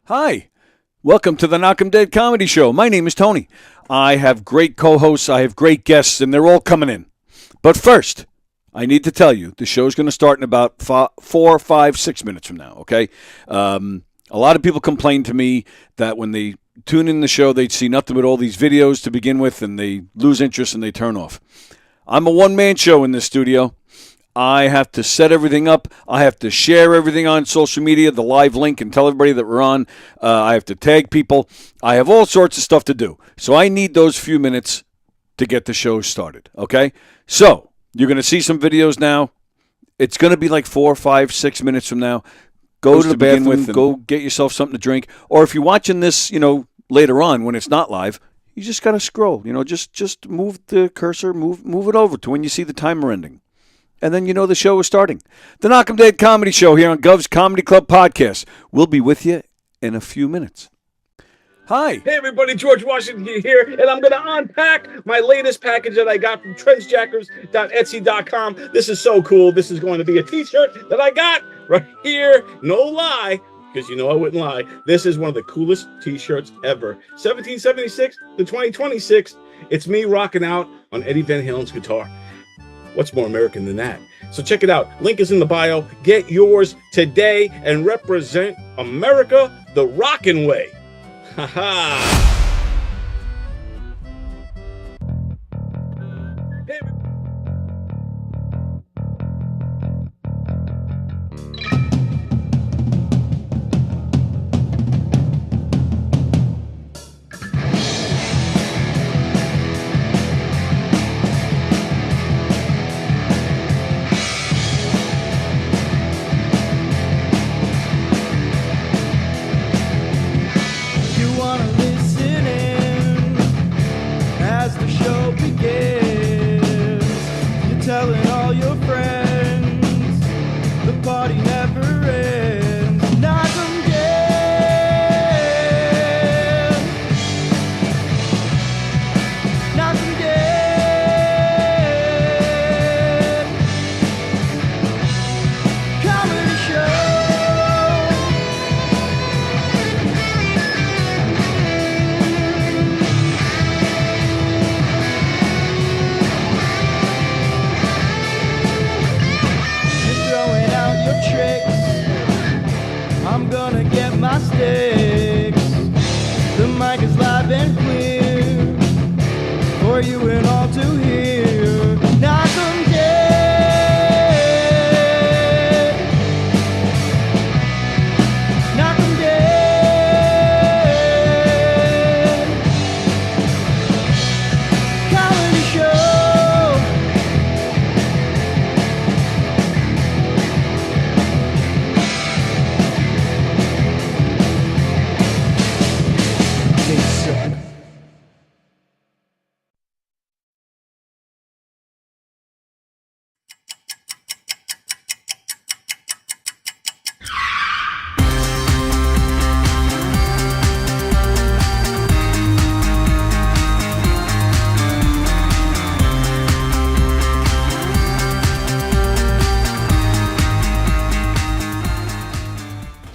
Hi, welcome to the Knock 'em Dead Comedy Show. My name is Tony. I have great co-hosts, I have great guests, and they're all coming in. But first, I need to tell you, the show's going to start in about 4, 5, 6 minutes from now, okay? A lot of people complain to me that when they tune in the show, they see nothing but all these videos to begin with, and they lose interest and they turn off. I'm a one-man show in this studio. I have to set everything up. I have to share everything on social media, the live link, and tell everybody that we're on. I have to tag people. I have all sorts of stuff to do. So I need those few minutes to get the show started, okay? So you're going to see some videos now. It's going to be like 4, 5, 6 minutes from now. Go to the bathroom, go get yourself something to drink. Or if you're watching this, later on when it's not live, you just got to scroll. Just move the cursor, move it over to when you see the timer ending. And then the show is starting. The Knock 'em Dead Comedy Show here on Gov's Comedy Club Podcast. We'll be with you in a few minutes. Hi. Hey everybody, George Washington here, and I'm going to unpack my latest package that I got from trenchjackers.etsy.com. This is so cool. This is going to be a t-shirt that I got right here. No lie, because I wouldn't lie. This is one of the coolest t-shirts ever. 1776 to 2026. It's me rocking out on Eddie Van Halen's guitar. What's more American than that? So check it out. Link is in the bio. Get yours today and represent America the rockin' way. Ha ha.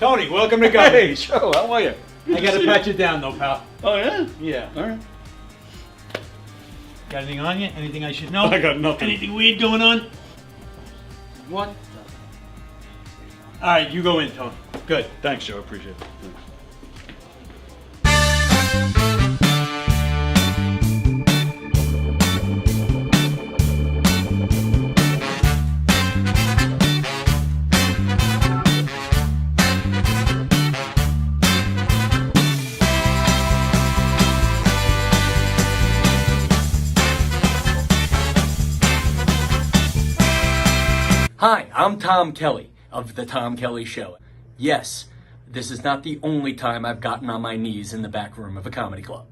Tony, welcome to Go. Hey, Joe, how are you? I gotta pat you down though, pal. Oh, yeah? Yeah. All right. Got anything on you? Anything I should know? I got nothing. Anything weird going on? What? Alright, you go in, Tony. Good. Thanks, Joe. I appreciate it. Thanks. Hi, I'm Tom Kelly of The Tom Kelly Show. Yes, this is not the only time I've gotten on my knees in the back room of a comedy club.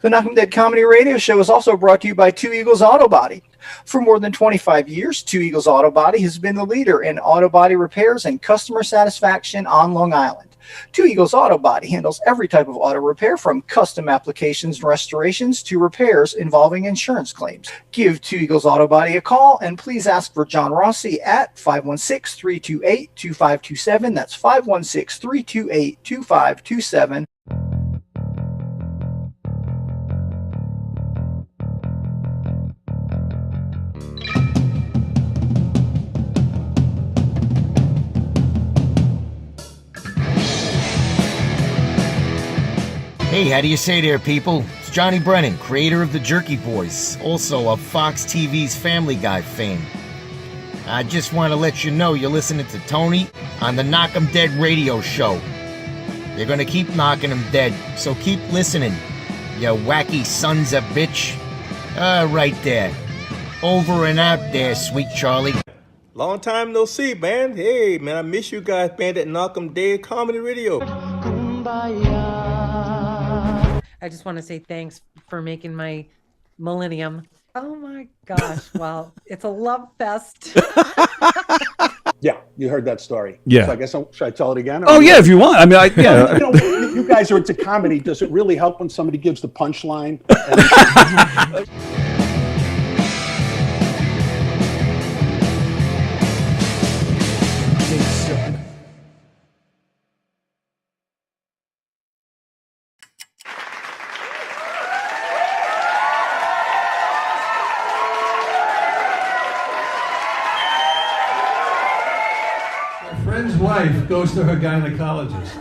The Knock 'em Dead Comedy Radio Show is also brought to you by Two Eagles Auto Body. For more than 25 years, Two Eagles Auto Body has been the leader in auto body repairs and customer satisfaction on Long Island. Two Eagles Auto Body handles every type of auto repair, from custom applications and restorations to repairs involving insurance claims. Give Two Eagles Auto Body a call and please ask for John Rossi at 516-328-2527. That's 516-328-2527. Hey, how do you say there, people? It's Johnny Brennan, creator of the Jerky Boys, also of Fox TV's Family Guy fame. I just want to let you know you're listening to Tony on the Knock 'em Dead radio show. You're gonna keep knocking 'em dead, so keep listening, you wacky sons of bitch. Right there. Over and out there, sweet Charlie. Long time no see, man. Hey, man, I miss you guys, man, that Knock 'em Dead Comedy Radio. I just want to say thanks for making my millennium. Oh my gosh. Well, it's a love fest. Yeah, you heard that story. Yeah. So I guess should I tell it again? Oh, yeah, if you want. I mean, yeah. You know, you guys are into comedy. Does it really help when somebody gives the punchline? Friend's wife goes to her gynecologist,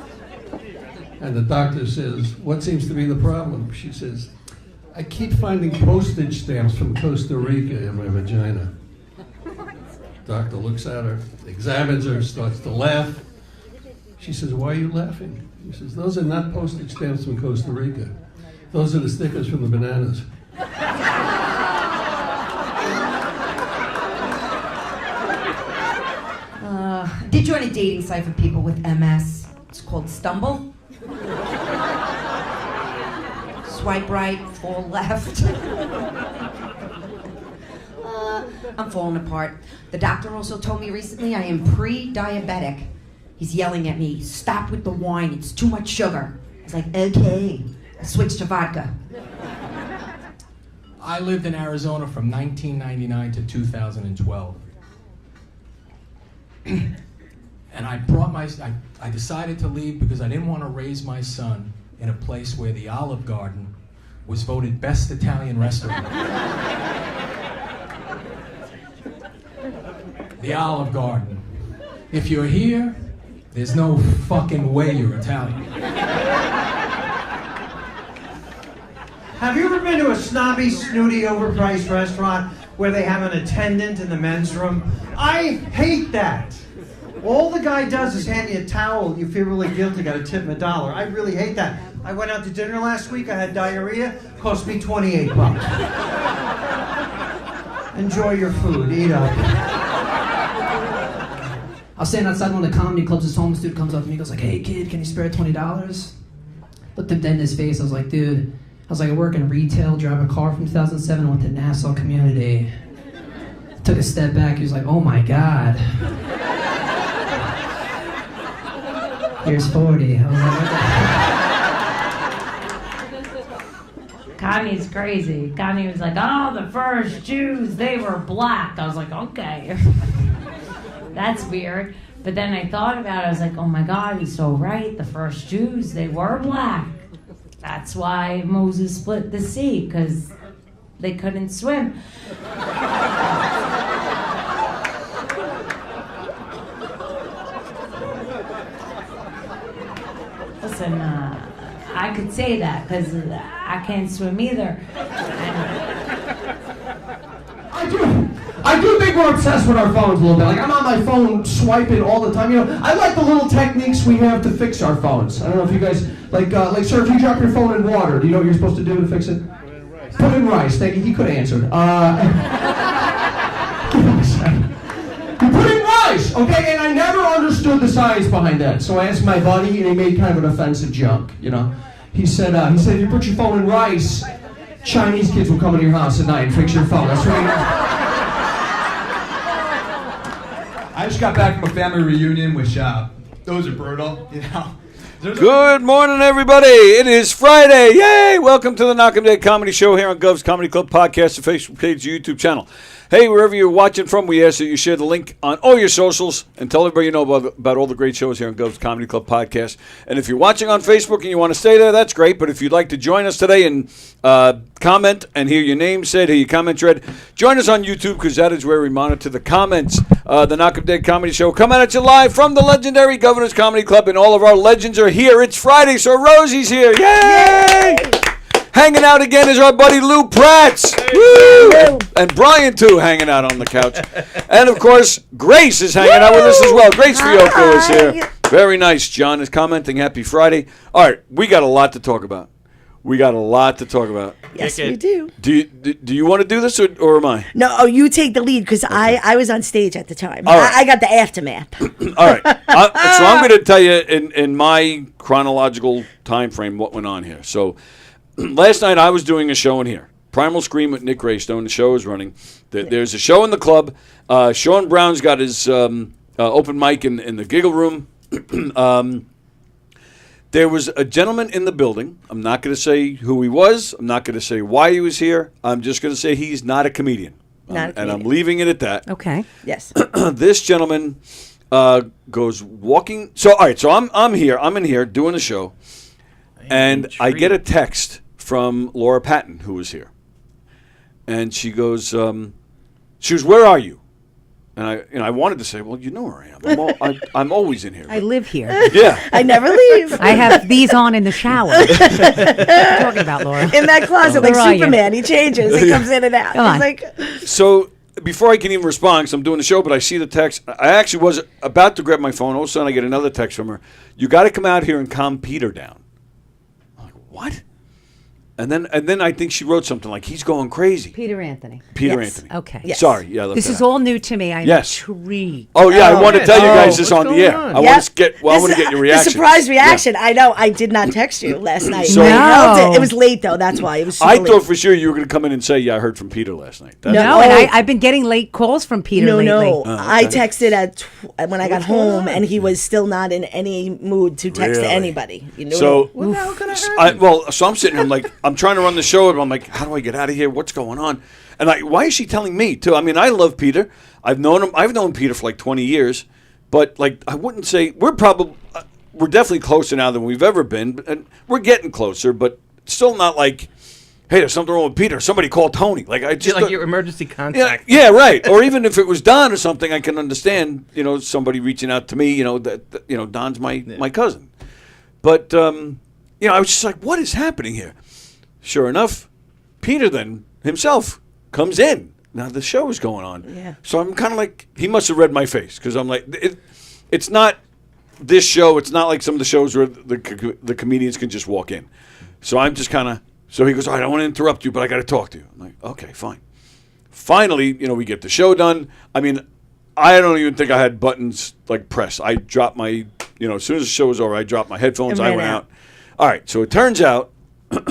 and the doctor says, "What seems to be the problem?" She says, "I keep finding postage stamps from Costa Rica in my vagina." Doctor looks at her, examines her, starts to laugh. She says, "Why are you laughing?" He says, "Those are not postage stamps from Costa Rica. Those are the stickers from the bananas." Did you on a dating site for people with MS? It's called Stumble. Swipe right, fall left. I'm falling apart. The doctor also told me recently I am pre-diabetic. He's yelling at me, "Stop with the wine, it's too much sugar." I was like, okay. I switched to vodka. I lived in Arizona from 1999 to 2012. And I decided to leave because I didn't want to raise my son in a place where the Olive Garden was voted best Italian restaurant. The Olive Garden. If you're here, there's no fucking way you're Italian. Have you ever been to a snobby, snooty, overpriced restaurant where they have an attendant in the men's room? I hate that. All the guy does is hand you a towel. You feel really guilty, got to tip him $1. I really hate that. I went out to dinner last week. I had diarrhea. Cost me $28. Enjoy your food. Eat up. I was standing outside one of the comedy clubs. This homeless dude comes up to me. He goes like, "Hey kid, can you spare $20?" Looked him dead in his face. I was like, "Dude," I work in retail, drive a car from 2007, went to Nassau Community. Took a step back. He was like, "Oh my God. Here's 40. I was like, Connie's crazy. Connie was like, "Oh, the first Jews, they were black." I was like, okay. That's weird. But then I thought about it. I was like, oh my God, he's so right. The first Jews, they were black. That's why Moses split the sea, because they couldn't swim. Listen, I could say that because I can't swim either. I do think we're obsessed with our phones a little bit. Like, I'm on my phone swiping all the time. You know, I like the little techniques we have to fix our phones. I don't know if you guys, like sir, if you drop your phone in water, do you know what you're supposed to do to fix it? Put in rice. Thank you. He could have answered. You put in rice, okay? And I never understood the science behind that. So I asked my buddy, and he made kind of an offensive joke, you know? He said, if you put your phone in rice, Chinese kids will come into your house at night and fix your phone. That's what he knows. I just got back from a family reunion, which those are brutal, you know. Good morning, everybody. It is Friday. Yay! Welcome to the Knock 'em Dead Comedy Show here on Gov's Comedy Club Podcast, the Facebook page, the YouTube channel. Hey, wherever you're watching from, we ask that you share the link on all your socials and tell everybody you know about all the great shows here on Gov's Comedy Club Podcast. And if you're watching on Facebook and you want to stay there, that's great. But if you'd like to join us today and comment and hear your name said, hear your comments read, join us on YouTube because that is where we monitor the comments. The Knock 'em Dead Comedy Show coming at you live from the legendary Governor's Comedy Club, and all of our legends are here. It's Friday, so Rosie's here. Yay! Hanging out again is our buddy Lou Prats. Woo! And Brian, too, hanging out on the couch. And, of course, Grace is hanging out with us as well. Grace Fiocco is here. Very nice. John is commenting. Happy Friday. All right, we got a lot to talk about. Yes, we do. Do you want to do this or am I? No, you take the lead because I was on stage at the time. All right. I got the aftermath. All right. So I'm going to tell you in my chronological time frame what went on here. So last night I was doing a show in here. Primal Scream with Nick Greystone. The show is running. There's a show in the club. Sean Brown's got his open mic in the Giggle Room. There was a gentleman in the building. I'm not going to say who he was. I'm not going to say why he was here. I'm just going to say he's not a comedian. And I'm leaving it at that. Okay. Yes. This gentleman goes walking. So, all right. So I'm here. I'm in here doing a show. And I get a text from Laura Patton, who was here. And she goes, where are you? And I wanted to say, well, you know where I am. I'm always in here. I live here. Yeah. I never leave. I have these on in the shower. What are you talking about, Laura? In that closet, like Superman. He changes. He comes in and out. Come on. Like, so before I can even respond, because I'm doing the show, but I see the text. I actually was about to grab my phone. All of a sudden, I get another text from her. You got to come out here and calm Peter down. I'm like, what? And then I think she wrote something like, he's going crazy. Peter Anthony. Anthony. Okay. Yes. Sorry. Yeah. I left this that is out. all new to me. I'm intrigued. Oh, yeah. I want to tell you guys this on the air. I want to get your reaction. The surprise reaction. Yeah. I know. I did not text you last night. So, I held it. It was late, though. That's why. It was super I late. thought for sure you were going to come in and say, yeah, I heard from Peter last night. And I've been getting late calls from Peter lately. No. I texted when I got home, and he was still not in any mood to text to anybody. You know so I'm sitting here, I'm trying to run the show, and I'm like, how do I get out of here? What's going on? And why is she telling me too? I mean, I love Peter. I've known Peter for like 20 years, but I wouldn't say we're definitely closer now than we've ever been, and we're getting closer, but still not like, hey, there's something wrong with Peter. Somebody call Tony. Your emergency contact. Yeah, right. Or even if it was Don or something, I can understand. Somebody reaching out to me. Don's my cousin. But I was just like, what is happening here? Sure enough, Peter then himself comes in. Now the show is going on. Yeah. So I'm kind of like, he must have read my face because I'm like, it's not this show. It's not like some of the shows where the comedians can just walk in. So I'm just kind of, so he goes, all right, I want to interrupt you, but I got to talk to you. I'm like, okay, fine. Finally, we get the show done. I mean, I don't even think I had buttons pressed. I dropped my, as soon as the show was over, I dropped my headphones. I went out. All right. So it turns out,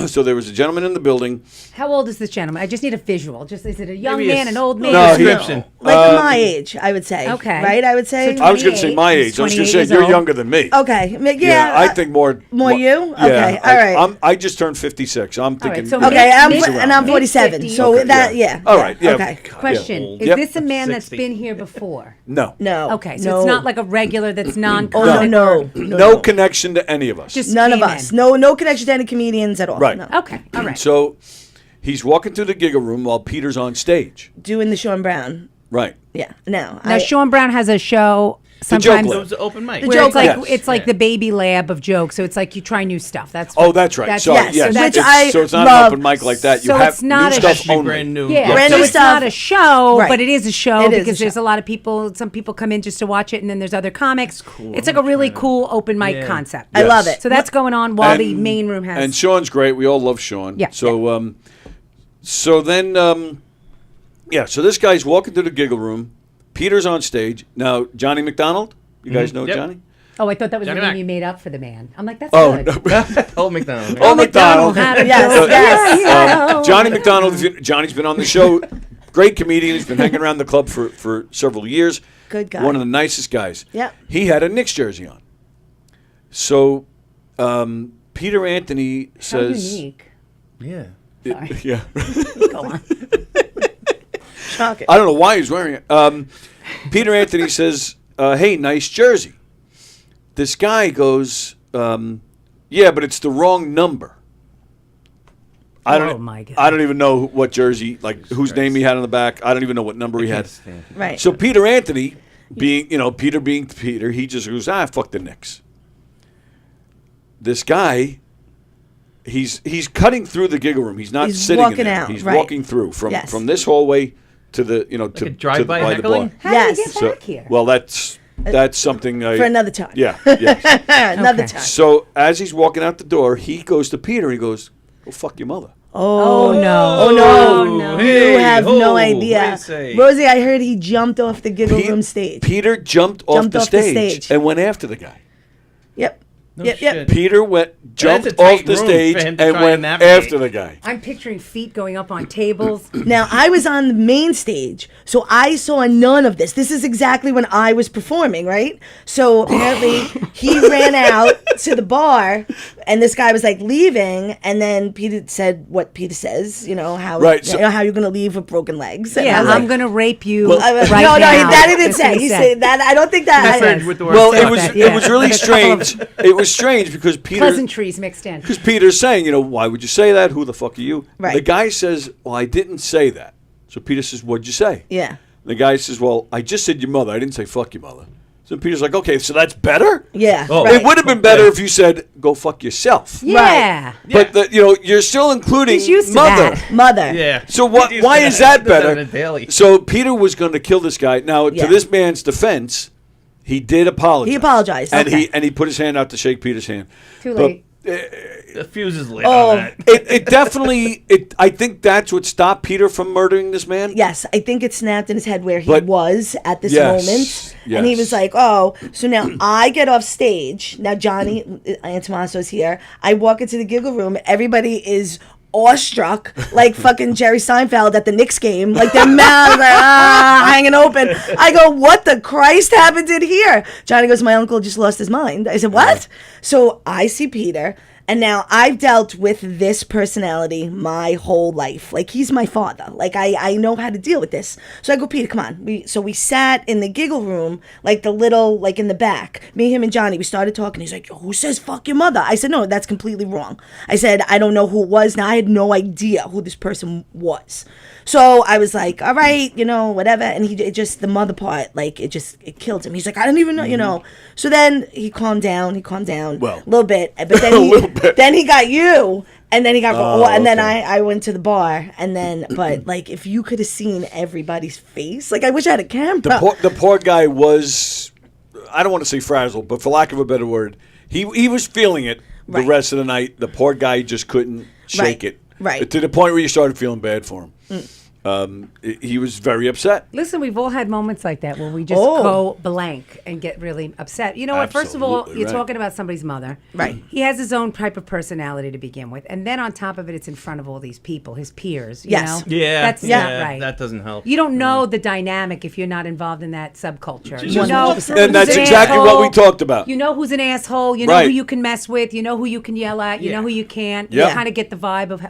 so there was a gentleman in the building. How old is this gentleman? I just need a visual. Is it a young man, an old man? No, my age, I would say. Okay. Right? I would say. I was going to say my age. I was going to say you're younger than me. Okay. Yeah. I think more. More you? Okay. Yeah, all right. I just turned 56. I'm thinking. All right, so I'm 47. So yeah. All right. Yeah. Okay. Question: is this a man that's been here before? No. Okay. So it's not like a regular that's non-comic. No connection to any of us. Just none of us. No connection to any comedians at all. Right. No. Okay. All right. So he's walking through the Giggle Room while Peter's on stage. Doing the Sean Brown. Right. Yeah. Now Sean Brown has a show sometimes. It was an open mic. Where it's like the baby lab of jokes. So it's like you try new stuff. That's that's right. Yes. So it's not an open mic like that. You have it's not new stuff only. Brand new. Yeah. Brand So new it's stuff. not a show, Right. but it is a show It is because a there's show. a lot of people. Some people come in just to watch it, and then there's other comics. It's like a really cool open mic concept. I love it. So that's going on while the main room has. And Sean's great. We all love Sean. Yeah. So so then so this guy's walking through the Giggle Room. Peter's on stage. Now, Johnny McDonald, you guys know Johnny? Oh, I thought that was Johnny the name Mac. you made up for the man. I'm like, that's Oh, good. Old McDonald. Old McDonald. had a Yes, joke. yes. Yeah. Johnny McDonald. Johnny's been on the show. Great comedian. He's been hanging around the club for several years. Good guy. One of the nicest guys. Yep. He had a Knicks jersey on. So Peter Anthony How says... unique. Yeah. Yeah. Go on. Shocking. I don't know why he's wearing it. Peter Anthony says, hey, nice jersey. This guy goes, yeah, but it's the wrong number. I don't even know what jersey, like whose name he had on the back. I don't even know what number he had. Right. So Peter Anthony, Peter being Peter, he just goes, fuck the Knicks. This guy, he's cutting through the giggle room. He's not He's sitting in walking there. out, He's right. walking through from Yes. this hallway to the to a drive-by by the bar. heckling? How did you get back here? Well, that's something For another time. Yeah. Yes. Another Okay. time. So as he's walking out the door, he goes to Peter and he goes, "Go fuck your mother." Oh, no. Oh, no. no. You have no Hey, idea. say. Rosie, I heard he jumped off the giggle room stage. Peter jumped off the stage and went after the guy. Yep. No yep. shit. Peter jumped That's a off tight the room stage for him to and try went and navigate. after the guy. I'm picturing feet going up on tables. Now, I was on the main stage, so I saw none of this. This is exactly when I was performing, right? So apparently he ran out to the bar, and this guy was like leaving, and then Peter said what Peter says, how Right, so- how you're going to leave with broken legs. And I Yeah, was I'm like, going to rape you Well, right no, now. that he didn't That's what say. He said that. I don't think that. Message with the word Well, fuck. it was really With a couple strange. It was strange because Peter. Pleasantries mixed in. Because Peter's saying, why would you say that? Who the fuck are you? Right. The guy says, well, I didn't say that. So Peter says, what'd you say? Yeah. The guy says, well, I just said your mother. I didn't say fuck your mother. So Peter's like, okay, so that's better? Yeah. Oh. Right. It would have been better if you said, go fuck yourself. Yeah. But, you're still including He's used to mother. that. Mother. Yeah. So what? He's Why used is to that He does better? on a daily. So Peter was going to kill this guy. Now, Yeah. to this man's defense, he did apologize. He apologized. And Okay. he put his hand out to shake Peter's hand. Too But late. The fuse is lit Oh. on that. it definitely I think that's what stopped Peter from murdering this man. Yes, I think it snapped in his head where he But- was at this Yes, moment. And he yes. was like, oh, so now I get off stage. Now Johnny Antomasso's here. I walk into the giggle room. Everybody is awestruck, like fucking Jerry Seinfeld at the Knicks game. Like their mouths hanging open. I go, what the Christ happened in here? Johnny goes, my uncle just lost his mind. I said, what? So I see Peter. And now I've dealt with this personality my whole life. Like he's my father. Like I know how to deal with this. So I go, Peter, come on. We sat in the giggle room, like the little, like in the back. Me, him, and Johnny, we started talking. He's like, who says fuck your mother? I said, no, that's completely wrong. I said, I don't know who it was. Now I had no idea who this person was. So I was like, all right, whatever. And it just, the mother part, like it killed him. He's like, I don't even know, So then he calmed down. Well, a little bit. But then then he got you. And then he got, and then I went to the bar. And then, but like, if you could have seen everybody's face, like I wish I had a camera. The poor guy was, I don't want to say frazzled, but for lack of a better word, he was feeling it the rest of the night. The poor guy just couldn't shake it. Right. To the point where you started feeling bad for him. He was very upset. Listen, we've all had moments like that where we just go blank and get really upset. You know what? First of all, Absolutely you're right. talking about somebody's mother. Right. He has his own type of personality to begin with. And then on top of it, it's in front of all these people, his peers. You Yes. know? Yeah. That's not right. That doesn't help. You don't know the dynamic if you're not involved in that subculture. Just You know walk who's through And that's an exactly what we asshole. talked about. You know who's an asshole. You know Right. who you can mess with. You know who you can yell at. You know who you can't. Yeah. You kind of get the vibe of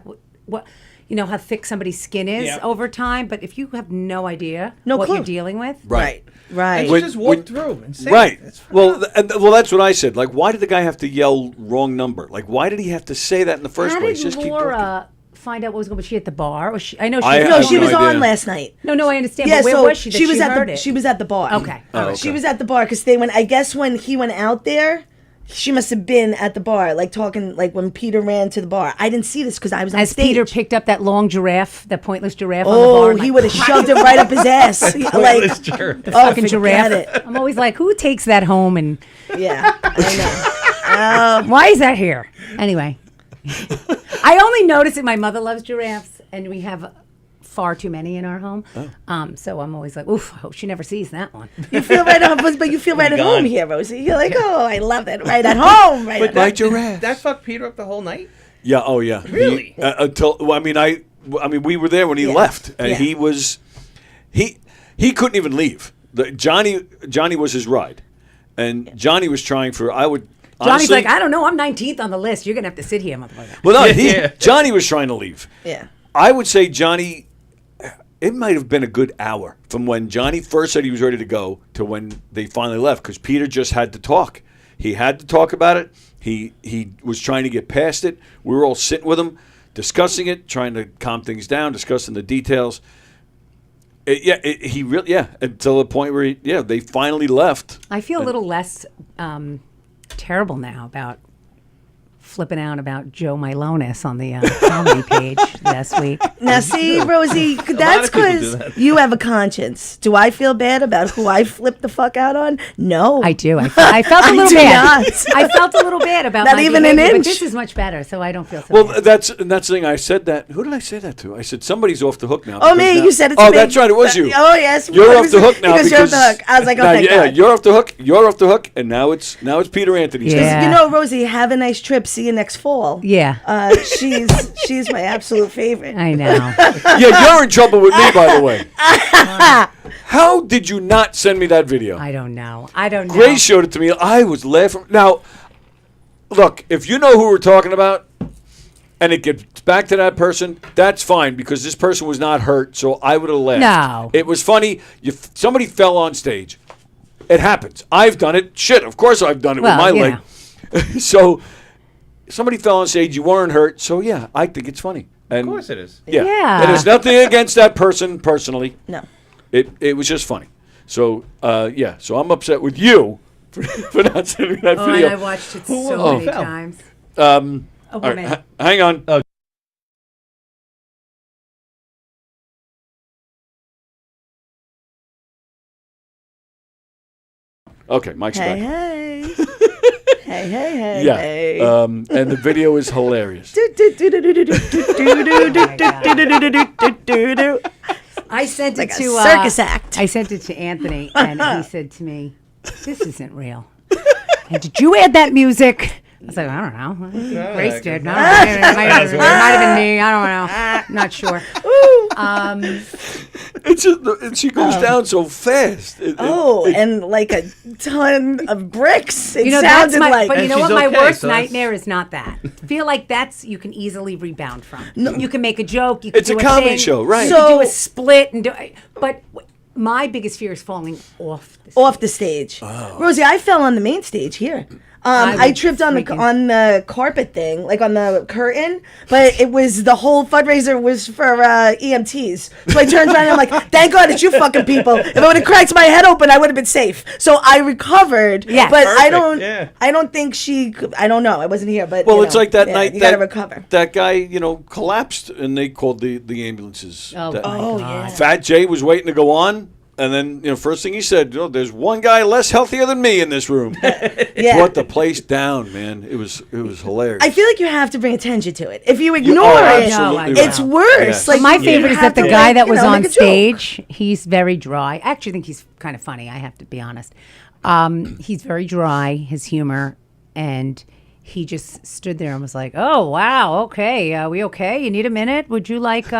what. How thick somebody's skin is over time. But if you have no idea what clue. you're dealing with, Right. And you just walk through and say Right. it. It's fine. Well, that's what I said. Like, why did the guy have to yell wrong number? Like, why did he have to say that in the first how place? did Just keep walking. Laura find out what was going on? Was she at the bar? Was she? I know she. I have No, she no was idea. on last night. No, I understand. Yeah, but where so was she? That she was at heard the it? she was at the bar. Okay. Oh, okay. She was at the bar because I guess when he went out there, she must have been at the bar, like talking, like when Peter ran to the bar. I didn't see this because I was on As stage. Peter picked up that long giraffe, that pointless giraffe on the bar. Oh, I'm he like, would have shoved it right up his ass. Like, Pointless jerk. the oh, fucking giraffe. forget it. I'm always like, who takes that home and Yeah, I know. why is that here? Anyway, I only notice that my mother loves giraffes, and we have far too many in our home. So I'm always like, oof, I hope she never sees that one. You feel right at home, but you feel right at home here, Rosie. You're like, oh, I love it. Right at home. Right at Bite your ass. That fucked Peter up the whole night? Yeah. Oh, yeah. Really? Until I mean, we were there when he left, and he couldn't even leave. Johnny was his ride, and Johnny was trying for. Johnny's honestly, like, I don't know, I'm 19th on the list. You're gonna have to sit here, motherfucker. Well, no, Johnny was trying to leave. Yeah. I would say Johnny. It might have been a good hour from when Johnny first said he was ready to go to when they finally left, because Peter just had to talk. He had to talk about it. He was trying to get past it. We were all sitting with him, discussing it, trying to calm things down, discussing the details. Until the point where they finally left. I feel a little less terrible now about flipping out about Joe Milonis on the comedy page last week. Now, see, Rosie, that's because you have a conscience. Do I feel bad about who I flipped the fuck out on? No. I do. I felt a little bad. I felt a little bad about not my even behavior, an but inch. this is much better, so I don't feel so Well, bad. that's the thing. I said that. Who did I say that to? I said somebody's off the hook now. Oh, me. Now, You said it to me. Oh, that's right. It was you. Oh, yes. You're off the hook now because you're off the hook. I was like, oh, now, thank God. you're off the hook. You're off the hook, and now it's Peter Anthony's turn. You know, Rosie, have a nice trip. See you next fall. Yeah. She's my absolute favorite. I know. Yeah, you're in trouble with me, by the way. How did you not send me that video? I don't know. Grace showed it to me. I was laughing. Now, look, if you know who we're talking about, and it gets back to that person, that's fine, because this person was not hurt, so I would have laughed. No. It was funny. Somebody fell on stage. It happens. I've done it. Shit, of course I've done it with my leg. So somebody fell on stage. You weren't hurt. So, yeah, I think it's funny. And Of course it is. Yeah. And there's nothing against that person personally. No. It was just funny. So, so I'm upset with you for not sending me that video. And I watched it so many times. All right, hang on. Okay, Mike's back. Hey. Hey. Yeah. Hey. And the video is hilarious. I sent Like it a to circus act. I sent it to Anthony, and he said to me, "This isn't real." And did you add that music? I was like, I don't know. Grace did. No, it might have been me. I don't know. I'm not sure. It's just, she goes down so fast. And like a ton of bricks. It that's sounded like. But you know what? My worst nightmare is not that. I feel like that's you can easily rebound from. You can make a joke. You can It's do a comedy thing, show, right? You can do a split and do. But my biggest fear is falling off the stage. Rosie, I fell on the main stage here. I tripped on the carpet thing, like on the curtain, but it was the whole fundraiser was for EMTs. So I turned around and I'm like, thank God it's you fucking people. If I would have cracked my head open, I would have been safe. So I recovered. Yeah, but perfect. I don't think she. I don't know. I wasn't here, but Well, it's like that night you gotta recover. That guy, collapsed, and they called the ambulances. Oh, yeah. Fat Jay was waiting to go on. And then, first thing he said, there's one guy less healthier than me in this room. Yeah. Brought the place down, man. It was hilarious. I feel like you have to bring attention to it. If you ignore it, it's worse. Yes. Like my favorite is that the to, guy that was on make a joke. stage, he's very dry. I actually think he's kind of funny. I have to be honest. He's very dry, his humor, and he just stood there and was like, "Oh wow, okay, we okay? You need a minute? Would you like? Do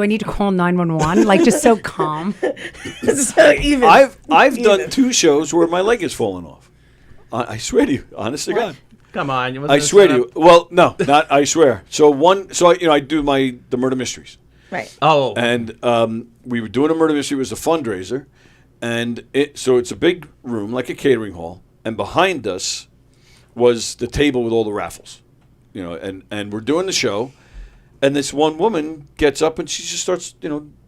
I need to call 911?" Like just so calm. So even. I've done 2 shows where my leg has fallen off. I swear to you, honest to God. Come on, I swear to you. Well, no, not I swear. So I do the murder mysteries. Right. Oh. And we were doing a murder mystery. It was a fundraiser, and it's a big room like a catering hall, and behind us was the table with all the raffles, and we're doing the show, and this one woman gets up and she just starts,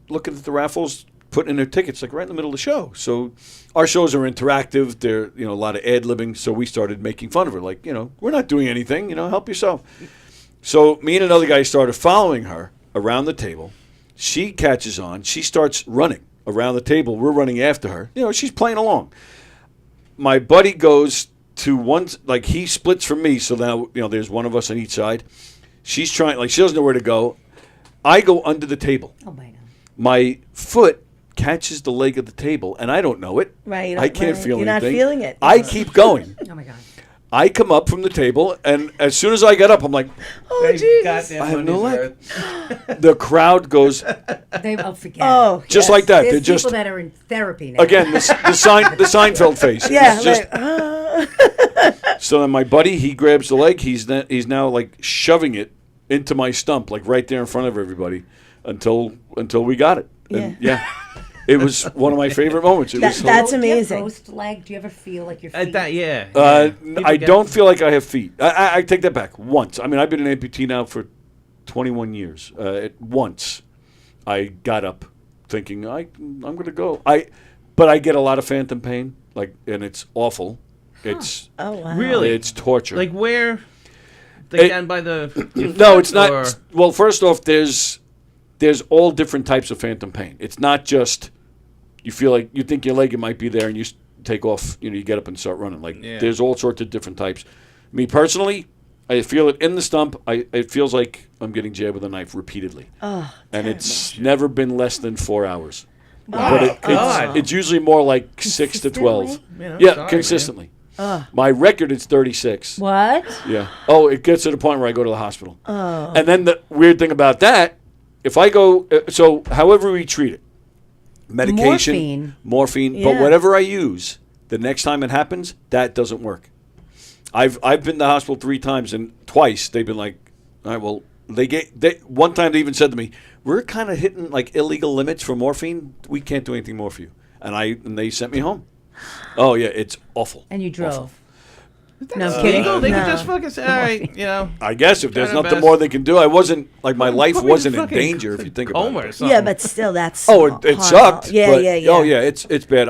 looking at the raffles, putting in her tickets, like right in the middle of the show. So our shows are interactive. They're, a lot of ad-libbing. So we started making fun of her, like, we're not doing anything, help yourself. So me and another guy started following her around the table. She catches on. She starts running around the table. We're running after her. She's playing along. My buddy goes to one, like he splits from me, so now there's one of us on each side. She's trying, like she doesn't know where to go. I go under the table. Oh my God. my foot catches the leg of the table, and I don't know it. Right. I can't feel You're anything. not feeling it. I keep going. Oh my god. I come up from the table, and as soon as I get up, I'm like, oh, Jesus. I have no leg. The crowd goes, They forget. Oh, just like that. There's They're just people that are in therapy now. again the Seinfeld face. Yeah, It's just, like, so then my buddy, he grabs the leg. He's now like shoving it into my stump, like right there in front of everybody, until we got it. And yeah. It was one of my favorite moments. It was that's Do you have amazing. ghost leg? Do you ever feel like your feet? Yeah. I don't feel like I have feet. I take that back. Once. I mean, I've been an amputee now for 21 years. Once I got up thinking I'm going to go. But I get a lot of phantom pain, and it's awful. It's wow. Really? It's torture. Like where? Like down by the. No, it's not. Well, first off, there's all different types of phantom pain. It's not just you feel like you think your leg might be there and you take off, you get up and start running. There's all sorts of different types. Me personally, I feel it in the stump. It feels like I'm getting jabbed with a knife repeatedly. Oh, and it's never been less than 4 hours. Oh, But it's usually more like 6 to 12. Man, I'm Yeah, sorry, consistently. man. My record is 36. What? Yeah. Oh, it gets to the point where I go to the hospital. Oh. And then the weird thing about that, if I go, so however we treat it, medication, morphine, but whatever I use, the next time it happens, that doesn't work. I've been to the hospital 3 times, and twice they've been like, all right, well, one time they even said to me, we're kind of hitting like illegal limits for morphine. We can't do anything more for you. And they sent me home. Oh yeah, it's awful. And you drove. Awful. No, I'm kidding. They can just fucking say, all right, I guess if there's Try their nothing best. more they can do, I wasn't like my life put me in wasn't in fucking danger if you think about coma or it. something. Yeah, but still, that's Oh, it horrible. sucked. Yeah, but, yeah, yeah. Oh, yeah, it's bad.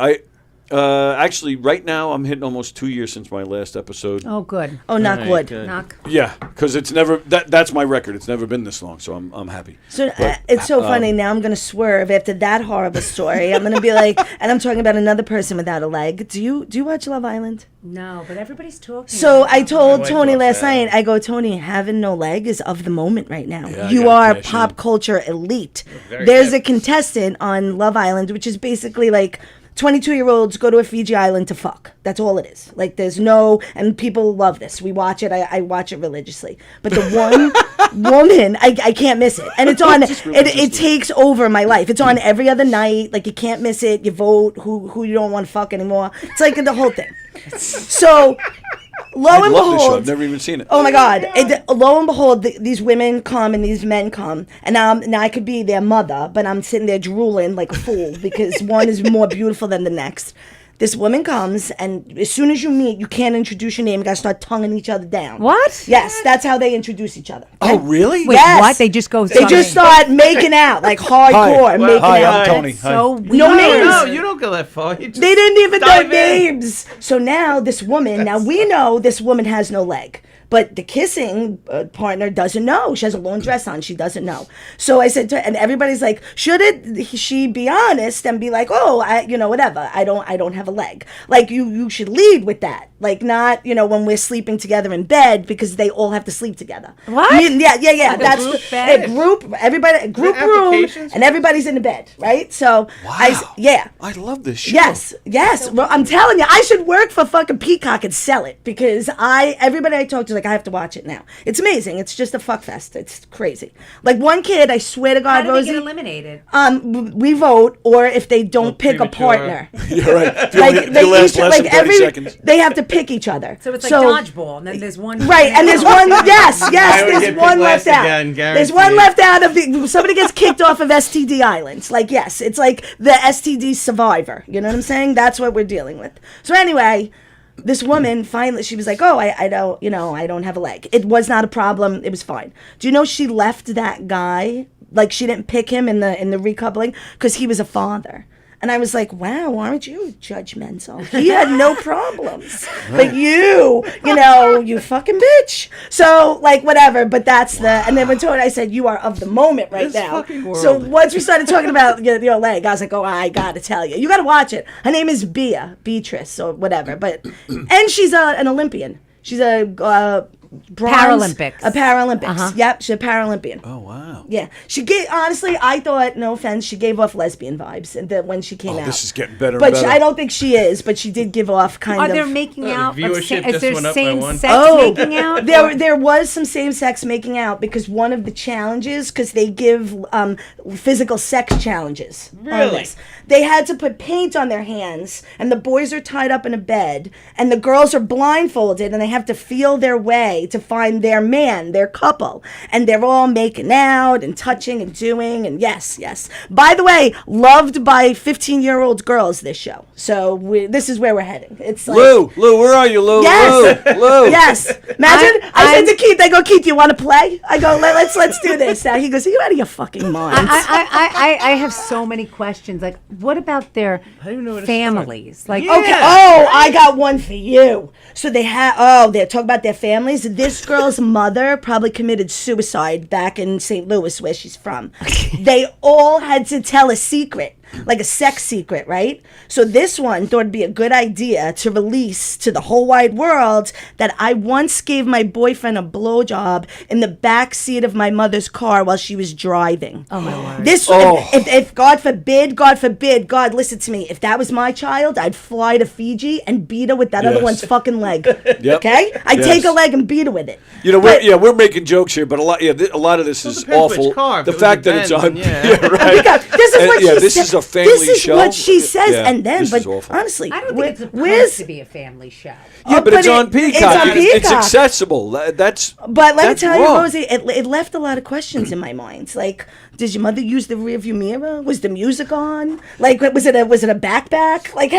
Actually, right now I'm hitting almost 2 years since my last episode. Oh, good. Oh, knock Right, wood. good. Knock. Yeah, because it's never that's my record. It's never been this long, so I'm happy. So But, it's so funny. Now I'm going to swerve after that horrible story. I'm going to be like, and I'm talking about another person without a leg. Do you watch Love Island? No, but everybody's talking. So I told wife Tony loves last that. night, I go, Tony, having no leg is of the moment right now. Yeah, I you gotta are cash pop in. culture elite. Very There's hip. a contestant on Love Island, which is basically like 22-year-olds go to a Fiji island to fuck. That's all it is. Like there's no, and people love this. We watch it. I watch it religiously. But the one woman, I can't miss it. And it's on, it takes over my life. It's on every other night. Like you can't miss it. You vote who you don't want to fuck anymore. It's like the whole thing. So lo I and love this show. I've behold, never even seen it. oh my God! Lo and behold, these women come and these men come, and now I could be their mother, but I'm sitting there drooling like a fool because one is more beautiful than the next. This woman comes, and as soon as you meet, you can't introduce your name. You gotta start tonguing each other down. What? Yes, that's how they introduce each other. Oh, really? Wait, Yes. what? They just go. They just start making out, like hardcore, making Hi, out. I'm Tony. So Hi. weird. No names. No, you don't go that far. You just They didn't even know dive in. names. So now this woman, now we know this woman has no leg. But the kissing partner doesn't know. She has a long dress on. She doesn't know. So I said to her, and everybody's like, she be honest and be like, oh, whatever. I don't have a leg. Like you should lead with that. Like not, when we're sleeping together in bed because they all have to sleep together. What? Yeah. That's group a bed? group room, applications? and everybody's in the bed, right? So Wow. yeah. I love this show. Yes. Well, I'm telling you, I should work for fucking Peacock and sell it because everybody I talk to is like, I have to watch it now. It's amazing. It's just a fuck fest. It's crazy. Like one kid, I swear to God, How do Rosie, they get eliminated? we vote, or if they don't pick a premature. partner. You're right. Like They last less than 30 seconds. they have to pick each other. So it's like dodgeball, and then there's one. Right, and there's one. Yes, I would there's get one picked left last out. again, There's one guaranteed. left out of the. Somebody gets kicked off of STD islands. Like yes, it's like the STD survivor. You know what I'm saying? That's what we're dealing with. So anyway, this woman finally, she was like, "Oh, I don't, I don't have a leg. It was not a problem. It was fine." Do you know she left that guy? Like she didn't pick him in the recoupling because he was a father. And I was like, wow, aren't you judgmental? He had no problems. But you fucking bitch. So, like, whatever. But that's and then when I said, you are of the moment right This now. fucking world. So once we started talking about your leg, I was like, oh, I got to tell you. You got to watch it. Her name is Beatrice or whatever. And she's an Olympian. She's a bronze, Paralympics. a Paralympics. Uh-huh. Yep, she's a Paralympian. Oh wow. Yeah, she gave. Honestly, I thought, no offense, she gave off lesbian vibes, and that when she came out. This is getting better. But and better. I don't think she is. But she did give off kind Are of. there making out? viewership Is just there went up by same one. sex making out? There was some same sex making out because one of the challenges, because they give physical sex challenges. on Really? this. They had to put paint on their hands, and the boys are tied up in a bed, and the girls are blindfolded, and they have to feel their way to find their man, their couple, and they're all making out and touching and doing, and yes. By the way, loved by 15-year-old girls. This show, so this is where we're heading. It's like, Lou, where are you, Lou? Yes, Lou. yes. Imagine I said to Keith, I go, Keith, you want to play? I go, let's do this. Now he goes, are you out of your fucking mind? I have so many questions. Like, what about their families? Like, Okay. Oh, I got one for you. So they're talking about their families. This girl's mother probably committed suicide back in St. Louis, where she's from. They all had to tell a secret, like a sex secret, right? So this one thought it'd be a good idea to release to the whole wide world that I once gave my boyfriend a blowjob in the back seat of my mother's car while she was driving. Oh my word. This, if God forbid, God, listen to me. If that was my child, I'd fly to Fiji and beat her with that other Yes. one's fucking leg. Yep. Okay? I'd Yes. take a leg and beat her with it. You know, we're making jokes here, but a lot of this is depends which awful. car. If The it was fact a that it's Benz, on, then yeah, right. Because this is what she this said. is a family This is show. what she says, Yeah, and then, this but is awful. honestly, I don't think it's supposed where's to be a family show. Yeah, but it's on Peacock. It's on It's Peacock. accessible. That's. But let me that's tell you, wrong. Rosie, it left a lot of questions in my mind. Like, did your mother use the rearview mirror? Was the music on? Like, was it a backpack? Like,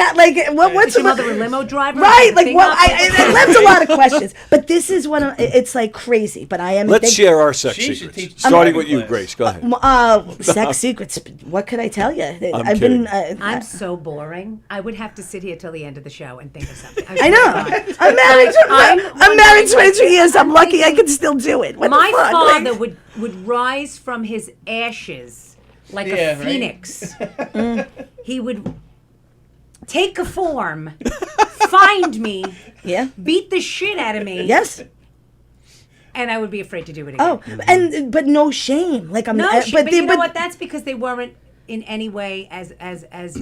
what's Is your mother a limo driver? Right, With the like thing what? up? It left a lot of questions. But this is one of it's like crazy. But I am. Let's share our sex secrets. Starting with you, Grace. Go ahead. Sex secrets. What could I tell you? I'm kidding. I'm so boring. I would have to sit here till the end of the show and think of something. I know. I'm married. I'm married 22 years. I'm lucky I can still do it. What My the fuck? father would rise from his ashes like Yeah, a right. phoenix. He would take a form, find me, beat the shit out of me. Yes. And I would be afraid to do it again. Oh, but no shame. Like I'm. No, but you know but what? That's because they weren't in any way as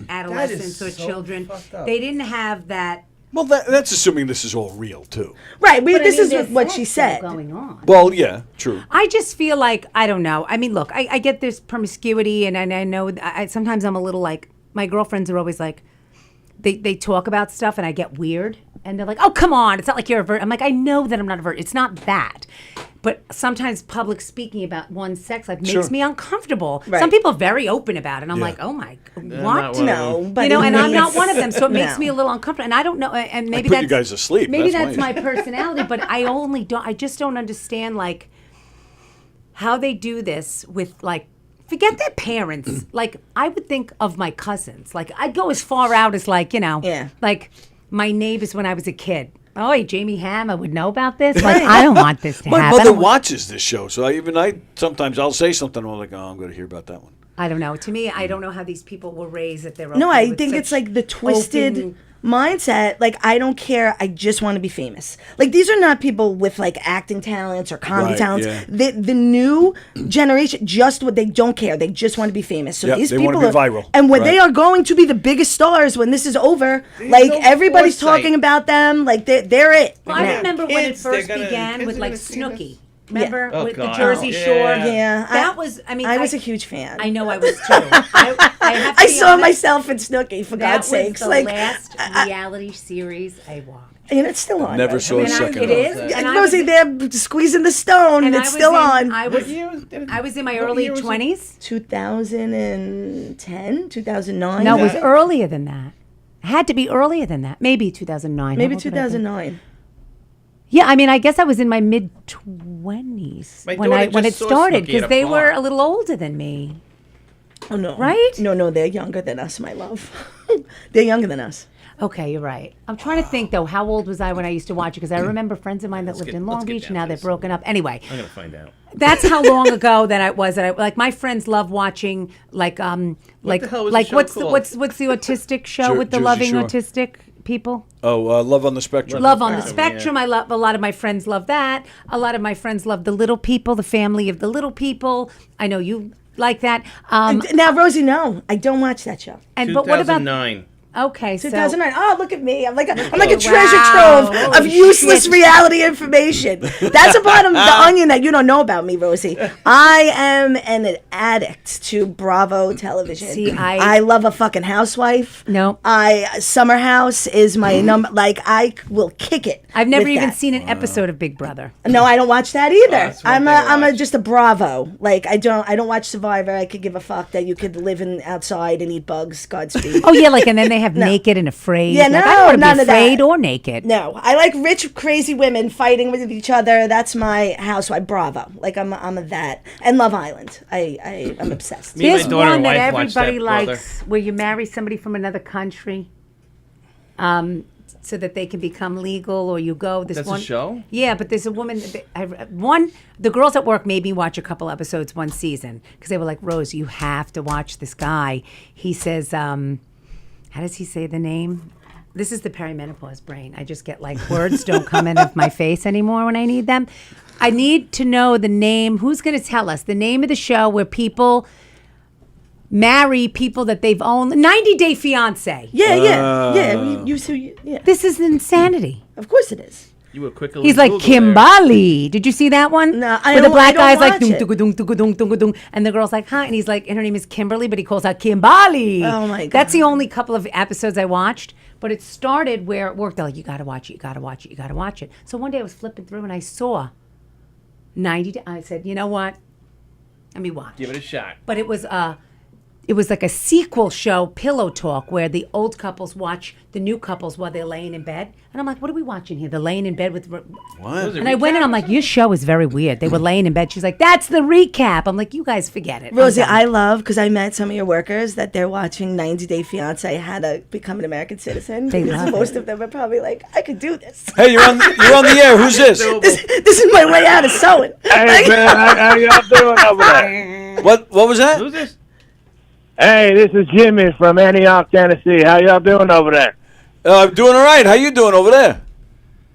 adolescents or so children. fucked up. They didn't have that. Well, that's assuming this is all real too. Right. But I This mean, is there's what sex she still said. going on. Well, yeah, true. I just feel like I don't know. I mean, look, I get there's promiscuity, and I know sometimes I'm a little like my girlfriends are always like they talk about stuff, and I get weird, and they're like, "Oh, come on, it's not like you're a virgin." I'm like, I know that I'm not a virgin. It's not that. But sometimes public speaking about one's sex life makes Sure. me uncomfortable. Right. Some people are very open about it. And I'm Yeah. like, oh my, not what? one of No, them. but You know, and I'm not it's- one of them, so it makes No. me a little uncomfortable. And I don't know, and maybe put that's you guys to sleep. Maybe That's that's why. my personality, but I just don't understand like how they do this with like. Forget their parents. Like I would think of my cousins. Like I'd go as far out as like like my neighbors when I was a kid. Oh, Jamie Hammer would know about this. Like I don't want this to My happen. mother watches this show, so sometimes I'll say something. I'm like, oh, I'm going to hear about that one. I don't know. To me, I don't know how these people were raised that they're. No, okay I with think such it's like the twisted open- mindset. Like I don't care. I just want to be famous. Like these are not people with like acting talents or comedy Right, talents. yeah. The new generation just what they don't care. They just want to be famous. So Yep, these they people wanna be are, viral. and when Right. they are going to be the biggest stars when this is over, like no everybody's foresight. talking about them. Like they're it. Well, I now. remember when it Kids, they're first gonna- began kids with are like gonna see this. Snooki. Remember Oh, with the God. Jersey Oh, Shore? Yeah, That was. I mean, I was a huge fan. I know I was too. I have to I be saw honest, myself in Snooki for that God's was sakes. the Like last reality series I watched. and it's still on. Never right? saw a And second it of is. it. And Yeah, I was Rosie, they're squeezing the stone. and I It's was still in- on. I was in my early 20s. 2010, 2009. No, it was earlier than that. It had to be earlier than that. Maybe 2009. maybe How old would I be? 2009. Yeah, I mean, I guess I was in my mid 20s My when daughter when it just saw started Snooki because at a they were bar. a little older than me. Oh no, Right? No, they're younger than us, my love. They're younger than us. Okay, you're right. I'm trying to think though. How old was I when I used to watch it? Because I remember friends of mine that lived in Long Beach. Now they're broken up. Anyway, I'm gonna find out. that's how long ago that I was. That I like my friends love watching like the hell was the like show what's called? what's the autistic show with the Jersey loving Shore. autistic people? Oh, Love on the Spectrum. Love on the Spectrum. I love a lot of my friends love that. A lot of my friends love The Little People, the family of the Little People. I know you like that. Now, Rosie, no, I don't watch that show. And but what about 2009. Okay, so 2009. Oh, look at me! I'm like a treasure Wow. trove of useless reality information. That's a part of the onion that you don't know about me, Rosie. I am an addict to Bravo television. See, I love a fucking housewife. No, Summer House is my number. Like I will kick it. I've never with even that. seen an episode of Big Brother. No, I don't watch that either. that's one thing I I'm just a Bravo. Like I don't watch Survivor. I could give a fuck that you could live outside and eat bugs. Godspeed. Oh yeah, like and then they have Naked and Afraid. Yeah, Like, no, I don't want to none be of that. afraid or naked. No, I like rich, crazy women fighting with each other. That's my housewife. Bravo. Like I'm a that. And Love Island. I'm obsessed. Me and my There's daughter one and that wife watched everybody that, brother. likes, where you marry somebody from another country, so that they can become legal, or you go. This That's a one show? Yeah, but there's a woman. The girls at work made me watch a couple episodes one season because they were like, Rose, you have to watch this guy. He says, how does he say the name? This is the perimenopause brain. I just get like words don't come in of my face anymore when I need them. I need to know the name. Who's going to tell us the name of the show where people marry people that they've owned? 90 Day Fiance. Yeah. Yeah. This is insanity. Of course it is. You were quickly. He's like Google there. Kimbali. Did you see that one? No, Where the black guy's like watch dung it. dung dung dung dung dung dung, and the girl's like, "Huh?" And he's like, and her name is Kimberly, but he calls her Kimbali. Oh my God. That's the only couple of episodes I watched. But it started where it worked. They're like, "You got to watch it. You got to watch it. You got to watch it." So one day I was flipping through and I saw 90 Day. I said, "You know what? Let me watch." Give it a shot. But it was like a sequel show, Pillow Talk, where the old couples watch the new couples while they're laying in bed. And I'm like, what are we watching here? They're laying in bed with... What? And I went and I'm like, your show is very weird. They were laying in bed. She's like, that's the recap. I'm like, you guys forget it. Rosie, I'm done. I love, because I met some of your workers, that they're watching 90 Day Fiance, how to become an American citizen. They Because love most it. of them are probably like, I could do this. Hey, you're on the air. Who's this? This is my way out of sewing. Hey man, how y'all doing over there? What was that? Who's this? Hey, this is Jimmy from Antioch, Tennessee. How y'all doing over there? I'm doing all right. How you doing over there?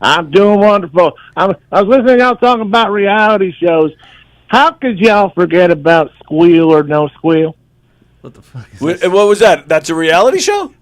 I'm doing wonderful. I was listening to y'all talking about reality shows. How could y'all forget about Squeal or No Squeal? What the fuck is What was that? That's a reality show?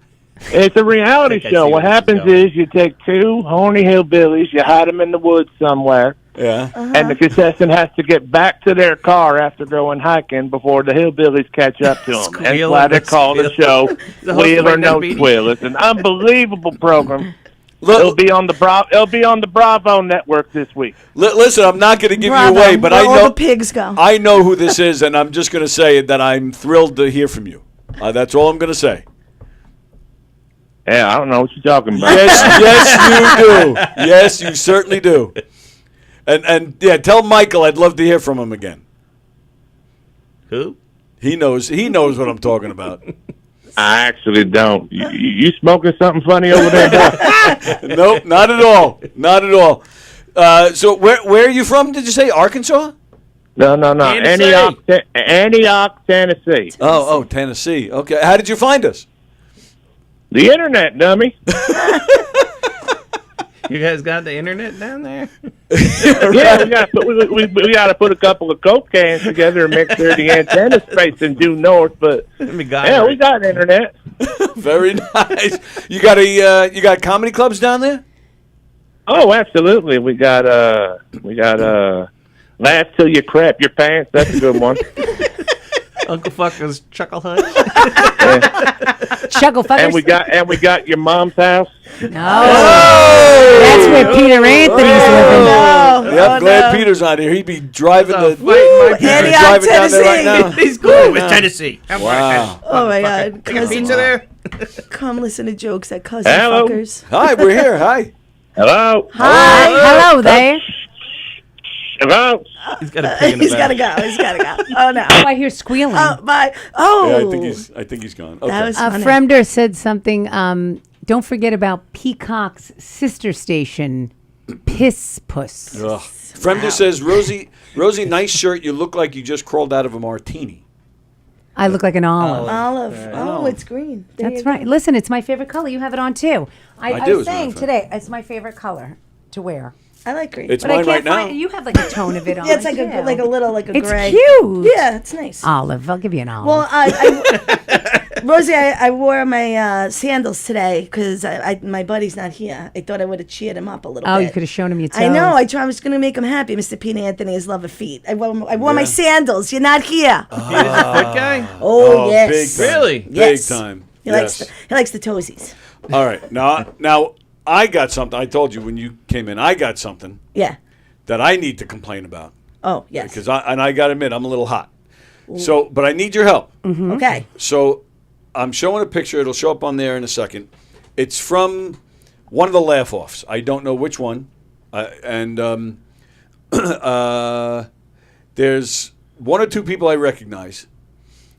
It's a reality I show. see What where this is happens going. is you take two horny hillbillies, you hide them in the woods somewhere, Yeah. and the contestant has to get back to their car after going hiking before the hillbillies catch up to them. That's Squeal why or they No call the Squeal. show The host Squeal or might not No be- Squeal. It's an unbelievable program. Look, It'll be on the Bravo network this week. listen, I'm not going to give Bravo, you away, but where I all know the pigs go. I know who this is, and I'm just going to say that I'm thrilled to hear from you. That's all I'm going to say. Yeah, I don't know what you're talking about. Yes, you do. Yes, you certainly do. And yeah, tell Michael I'd love to hear from him again. Who? He knows what I'm talking about. I actually don't. You smoking something funny over there, boy? Nope, not at all. Not at all. So where are you from? Did you say Arkansas? No. Tennessee. Antioch, Tennessee. Oh, Tennessee. Okay. How did you find us? The internet, dummy. You guys got the internet down there? Yeah, we got to put a couple of Coke cans together and make sure the antenna's facing due north. But we got internet. Very nice. You got comedy clubs down there? Oh, absolutely. We got Laugh Till You Crap Your Pants. That's a good one. Uncle Fucker's Chuckle Hut. Chuckle Fuckers. And we got Your Mom's House. No. That's where Peter Anthony's living. I'm glad Peter's not here. He'd be driving Antioch, driving down there right now. He's good with Tennessee. Wow. Oh my God. Cousin, Pizza there? come listen to jokes at cousin Hello. fuckers. Hi, we're here. Hi. Hello. Hi. Hello there. Hello. He's got to pee in the He's back. gotta go. He's gotta go. Oh no. Oh, I hear squealing. Oh my. Oh. Yeah, I think he's gone. Okay. That was funny. Fremder said something. Don't forget about Peacock's sister station, Piss Puss. Ugh. Fremder says, Rosie, nice shirt. You look like you just crawled out of a martini. I look like an olive. Olive. Oh, it's green. There That's you go. right. Listen, it's my favorite color. You have it on too. I do, was as a matter saying of fact. today, it's my favorite color to wear. I like green. It's But I mine can't right now. find. You have like a tone of it on. Yeah, it's like too. a little like a It's gray. cute. Yeah, it's nice. Olive. I'll give you an olive. Well, Rosie, I wore my sandals today because my buddy's not here. I thought I would have cheered him up a little oh, bit. you could have shown him your toes. I know. I was going to make him happy. Mr. Pete Anthony is love of feet. I wore my sandals. You're not here. He is a foot guy? Oh, yes. Big time. Really? Yes. Big time. He Yes. likes the toesies. All right. Now, I got something. I told you when you came in, I got something Yeah. that I need to complain about. Oh, yes. Because I got to admit, I'm a little hot. So, but I need your help. Okay. So, I'm showing a picture. It'll show up on there in a second. It's from one of the laugh-offs. I don't know which one. There's one or two people I recognize,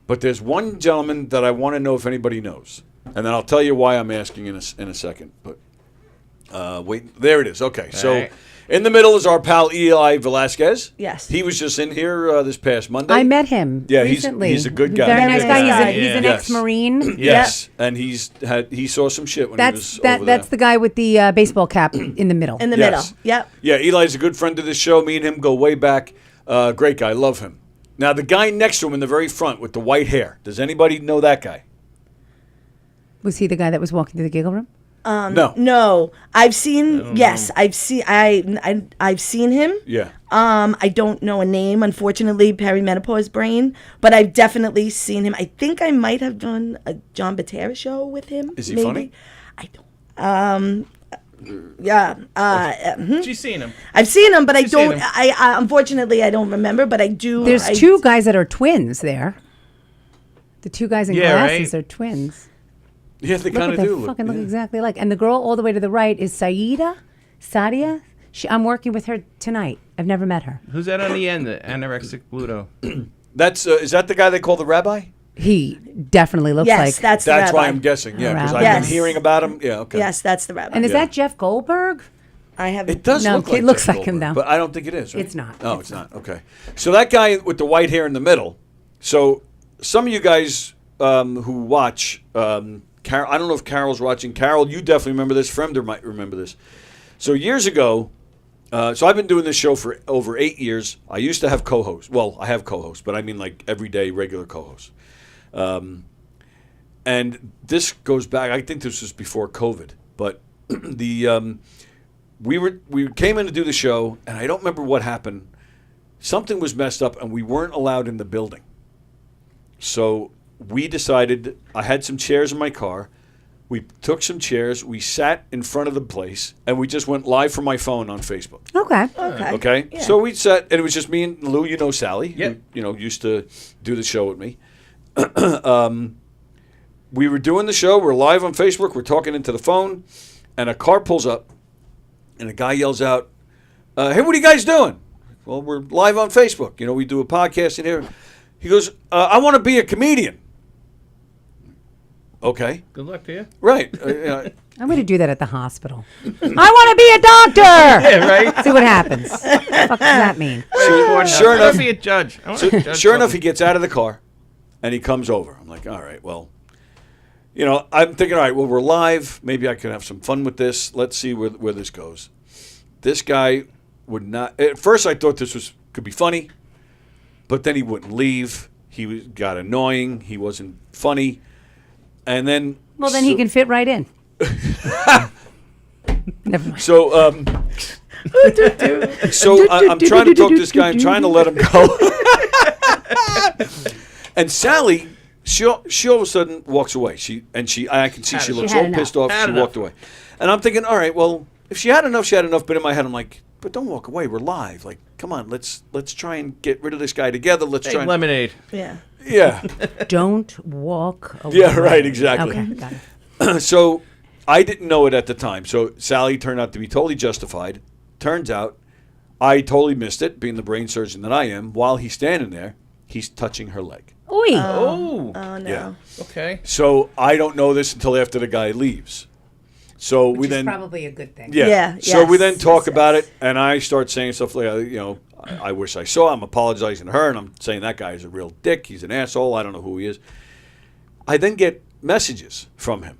but there's one gentleman that I want to know if anybody knows. And then I'll tell you why I'm asking in a second. But wait, there it is. Okay, so right. in the middle is our pal Eli Velasquez. Yes. He was just in here this past Monday. I met him. Yeah, recently. he's a good guy. Very nice Good guy. guy. He's an Yes. ex-marine. Yes, and he saw some shit when he was over That's there. the guy with the baseball cap in the middle. In the Yes. middle. Yep. Yeah, Eli's a good friend of the show. Me and him go way back. Great guy, love him. Now the guy next to him in the very front with the white hair. Does anybody know that guy? Was he the guy that was walking through the giggle room? No. No. I've seen. Yes, I've seen. I've seen him. Yeah. I don't know a name, unfortunately, perimenopause brain, but I've definitely seen him. I think I might have done a John Batera show with him. Is he maybe. funny? I don't. Yeah. She's seen him. I've seen him, but I She's seen don't. him. I unfortunately I don't remember, but I do. There's two guys that are twins there. The two guys in Yeah, glasses right. are twins. Yeah, they Look kind at of them. do. Fucking look exactly alike. And the girl all the way to the right is Sadia. I'm working with her tonight. I've never met her. Who's that on the end? The anorexic Bluto. That's is that the guy they call the rabbi? He definitely looks Yes, like. that's the That's why rabbi. I'm guessing. Yeah, because Rabbi. I've Yes. been hearing about him. Yeah. Okay. Yes, that's the rabbi. And is Yeah. that Jeff Goldberg? I have. It does No, look it like looks Jeff like him, Goldberg, though. but I don't think it is. Right? It's not. Oh, it's not. Okay. So that guy with the white hair in the middle. So some of you guys who watch, Carol, I don't know if Carol's watching. Carol, you definitely remember this. Fremder might remember this. So years ago, so I've been doing this show for over 8 years. I used to have co-hosts. Well, I have co-hosts, but I mean like everyday regular co-hosts. And this goes back. I think this was before COVID, but we came in to do the show, and I don't remember what happened. Something was messed up, and we weren't allowed in the building. So we decided. I had some chairs in my car. We took some chairs. We sat in front of the place, and we just went live from my phone on Facebook. Okay. Okay. Yeah. So we sat, and it was just me and Lou. You know Sally. Yep. Who, used to do the show with me. We were doing the show. We're live on Facebook. We're talking into the phone, and a car pulls up, and a guy yells out, "Hey, what are you guys doing?" Well, we're live on Facebook. We do a podcast in here. He goes, "I want to be a comedian." Okay. Good luck to you. Right. I'm going to do that at the hospital. I want to be a doctor. Yeah, right. See what happens. What the fuck does that mean? Sure enough, be a judge. I wanna So, judge sure enough, something. he gets out of the car, and he comes over. I'm like, all right, well, I'm thinking, all right, well, we're live. Maybe I can have some fun with this. Let's see where this goes. This guy would not. At first, I thought this could be funny, but then he wouldn't leave. He got annoying. He wasn't funny, and then. Well, then he can fit right in. Never mind. So, I'm trying to talk to this guy. I'm trying to let him go. And Sally, she all of a sudden walks away. I can see she looks all pissed off. She walked away, and I'm thinking, all right, well, if she had enough, she had enough. But in my head, I'm like, but don't walk away. We're live. Like, come on, let's try and get rid of this guy together. Let's try. Lemonade. Yeah. Yeah. Don't walk away. Yeah, right, exactly. Okay, got it. So I didn't know it at the time. So Sally turned out to be totally justified. Turns out I totally missed it, being the brain surgeon that I am. While he's standing there, he's touching her leg. Oi. Oh. Oh, no. Yeah. Okay. So I don't know this until after the guy leaves. So Which we is then probably a good thing. Yeah. Yeah, So we yes, then talk yes, about yes. it, and I start saying stuff like, I wish I saw. I'm apologizing to her, and I'm saying that guy is a real dick. He's an asshole. I don't know who he is. I then get messages from him.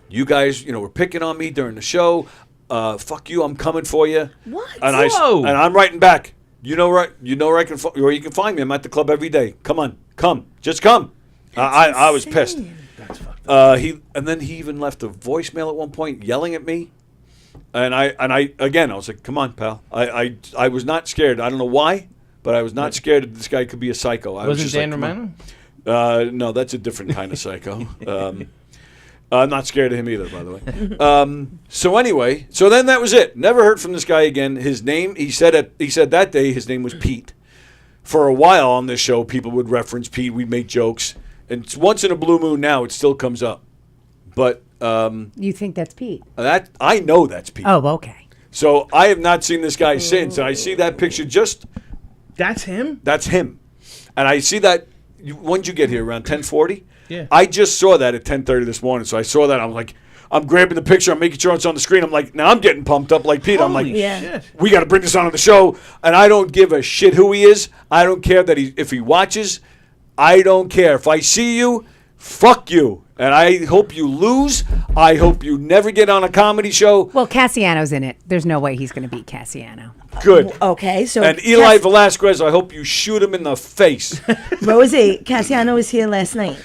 You guys, were picking on me during the show. Fuck you. I'm coming for you. What? And I'm writing back. You know where where you can find me. I'm at the club every day. Come on, just come. I was pissed. He even left a voicemail at one point yelling at me, and I was like, come on, pal. I was not scared. I don't know why, but I was not scared that this guy could be a psycho. I was just Dan like, Romano? No, that's a different kind of psycho. I'm not scared of him either, by the way. So then that was it. Never heard from this guy again. His name, he said that day his name was Pete. For a while on this show, people would reference Pete. We'd make jokes. And once in a blue moon now, it still comes up. But you think that's Pete? That I know that's Pete. Oh, okay. So I have not seen this guy since. And I see that picture just... That's him? That's him. And I see that... When did you get here? Around 10:40? Yeah. I just saw that at 10:30 this morning. So I saw that. I'm like, I'm grabbing the picture. I'm making sure it's on the screen. I'm like, now I'm getting pumped up like Pete. I'm like, shit. we got to bring this on the show. And I don't give a shit who he is. I don't care that if he watches. I don't care. If I see you, fuck you. And I hope you lose. I hope you never get on a comedy show. Well, Cassiano's in it. There's no way he's going to beat Cassiano. Good. Okay, so And Eli Velasquez, I hope you shoot him in the face. Rosie, Cassiano was here last night.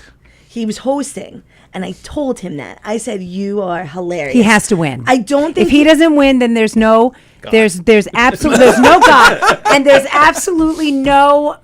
He was hosting, and I told him that. I said, you are hilarious. He has to win. I don't think if he doesn't win, then there's no there's absolutely there's no God, and there's absolutely no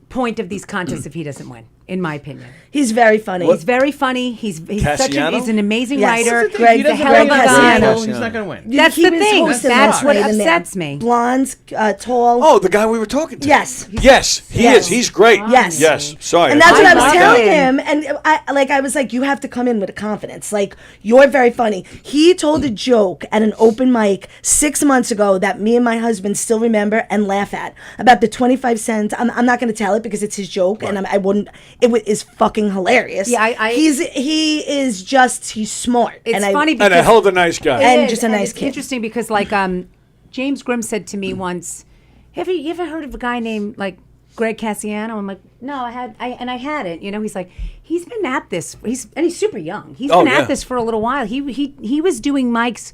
point of these contests if he doesn't win. In my opinion, he's very funny. He's very funny. He's such he's an amazing writer. Greg, he's a hell of a guy. He's not going to win. That's the thing. That's what upsets me. Blonde, tall. Oh, the guy we were talking to. Yes. Yes, he is. He's great. Yes. Yes. Sorry. And that's what I was telling him. And I was like, you have to come in with a confidence. Like, you're very funny. He told a joke at an open mic 6 months ago that me and my husband still remember and laugh at about the 25 cents. I'm not going to tell it because it's his joke, and I wouldn't. It is fucking hilarious. Yeah, he's smart. It's funny because and a hell of a nice guy. And just a nice it's kid. Interesting because James Grimm said to me once, "Have you ever heard of a guy named like Greg Cassiano?" I'm like, "No, I hadn't." He's like, he's been at this. He's super young. He's been at this for a little while. He was doing mics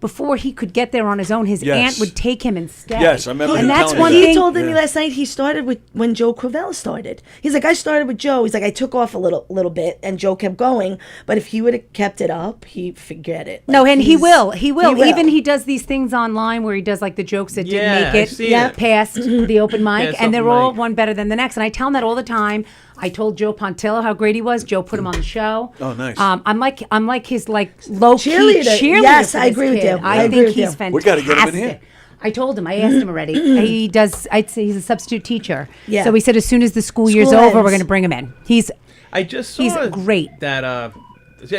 before he could get there on his own. His aunt would take him instead. Yes, I remember. And that's one He thing. told me last night he started with when Joe Cravella started. He's like, I started with Joe. He's like, I took off a little bit, and Joe kept going. But if he would have kept it up, he'd forget it. No, and he will. He will. Even he does these things online where he does like the jokes that didn't make it past the open mic, and they're all one better than the next. And I tell him that all the time. I told Joe Pontillo how great he was. Joe put him on the show. Oh, nice. I'm like his low key cheerleader. Yes, I agree with you. I think he's fantastic. We got to get him in here. I told him. I asked him already. He does. I'd say he's a substitute teacher. Yeah. So he said as soon as the school year's over, we're going to bring him in. He's great. That I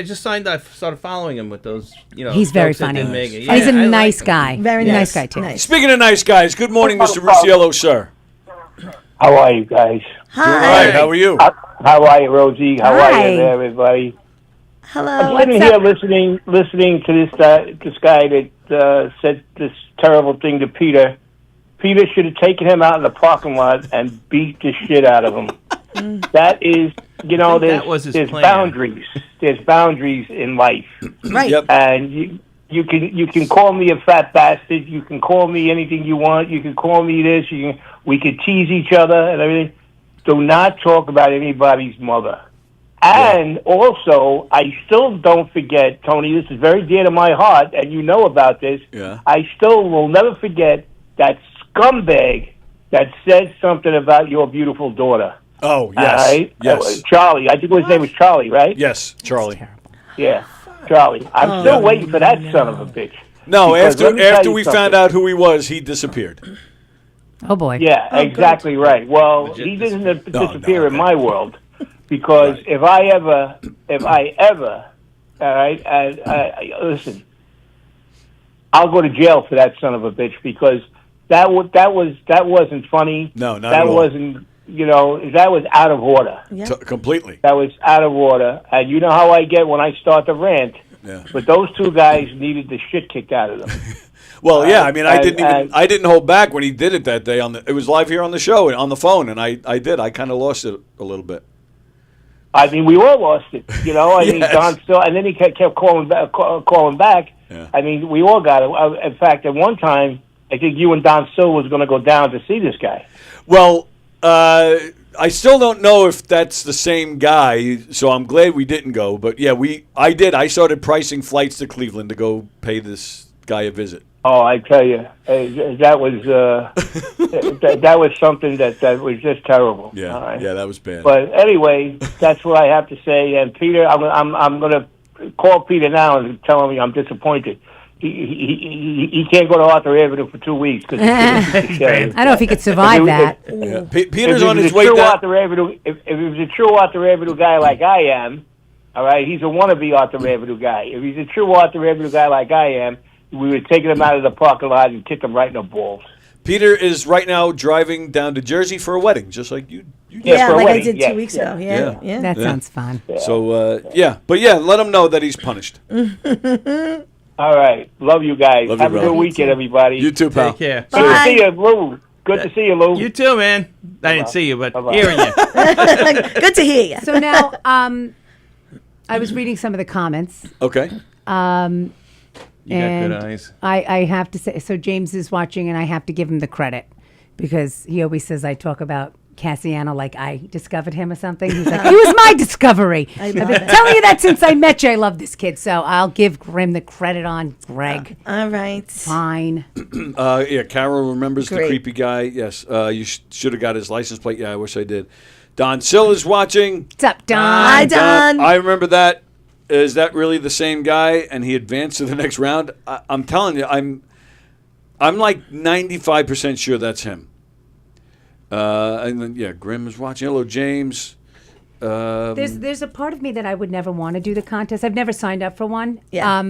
just started following him with those. He's very jokes that funny. didn't make it. He's a nice guy. Very nice guy too. Nice. Speaking of nice guys, good morning, Mr. Rusiello, sir. How are you guys? Hi. How are you? How are you, Rosie? How are you there, everybody? Hello. I'm sitting here listening to this guy that said this terrible thing to Peter. Peter should have taken him out in the parking lot and beat the shit out of him. That is, there's boundaries. There's boundaries in life. Right. Yep. And you can call me a fat bastard. You can call me anything you want. You can call me this. We could tease each other and everything. Do not talk about anybody's mother. And also, I still don't forget, Tony, this is very dear to my heart, and you know about this. Yeah. I still will never forget that scumbag that said something about your beautiful daughter. Oh, yes. Right? Yes. Charlie. I think his name was Charlie, right? Yes, Charlie. Yeah, Charlie. I'm still waiting for that son of a bitch. No, Because let me tell after you we something. found out who he was, he disappeared. Oh boy. Yeah, exactly right. Well, he didn't disappear in my world because if I ever, all right, listen, I'll go to jail for that son of a bitch because that wasn't funny. No, not that at all. wasn't. That was out of order. Yeah. Completely. That was out of order, and you know how I get when I start to rant. Yeah. But those two guys needed the shit kicked out of them. Well, yeah. I mean, I didn't hold back when he did it that day. It was live here on the show on the phone, and I did. I kind of lost it a little bit. I mean, we all lost it. You know, I mean, Yes. Don still, and then he kept calling back. Yeah. I mean, we all got it. In fact, at one time, I think you and Don Still was going to go down to see this guy. Well, I still don't know if that's the same guy, so I'm glad we didn't go. But yeah, I did. I started pricing flights to Cleveland to go pay this guy a visit. Oh, I tell you, that was that was something that was just terrible. Yeah, All right? yeah, that was bad. But anyway, that's what I have to say. And Peter, I'm going to call Peter now and tell him I'm disappointed. He can't go to Arthur Avenue for 2 weeks because I don't know if he could survive that. Yeah. Peter's on his way down. If he was a true Arthur Avenue guy like I am, all right, he's a wannabe Arthur Avenue guy. If he's a true Arthur Avenue guy like I am, we would take him out of the parking lot and kick him right in the balls. Peter is right now driving down to Jersey for a wedding, just like you did. Yeah, like I did 2 weeks ago. Yeah. That sounds fun. So, but yeah, let him know that he's punished. All right. Love you guys. Love you, Have a brother. good weekend, everybody. You too, pal. Take care. Good to see you, Lou. Good to see you, Lou. You too, man. I didn't see you, but hearing you. Good to hear you. So now, I was reading some of the comments. Okay. You got and good eyes. I have to say, so James is watching, and I have to give him the credit because he always says I talk about Cassiano like I discovered him or something. He's like, he was my discovery. I've been telling you that since I met you. I love this kid, so I'll give Grim the credit on Greg. All right. Fine. Yeah, Carol remembers the Great. creepy guy. Yes, you should have got his license plate. Yeah, I wish I did. Don Sill is watching. What's up, Don? Hi, Don. I remember that. Is that really the same guy? And he advanced to the next round. I'm telling you, I'm like 95% sure that's him. And then Grim is watching. Hello, James. There's a part of me that I would never want to do the contest. I've never signed up for one. Yeah.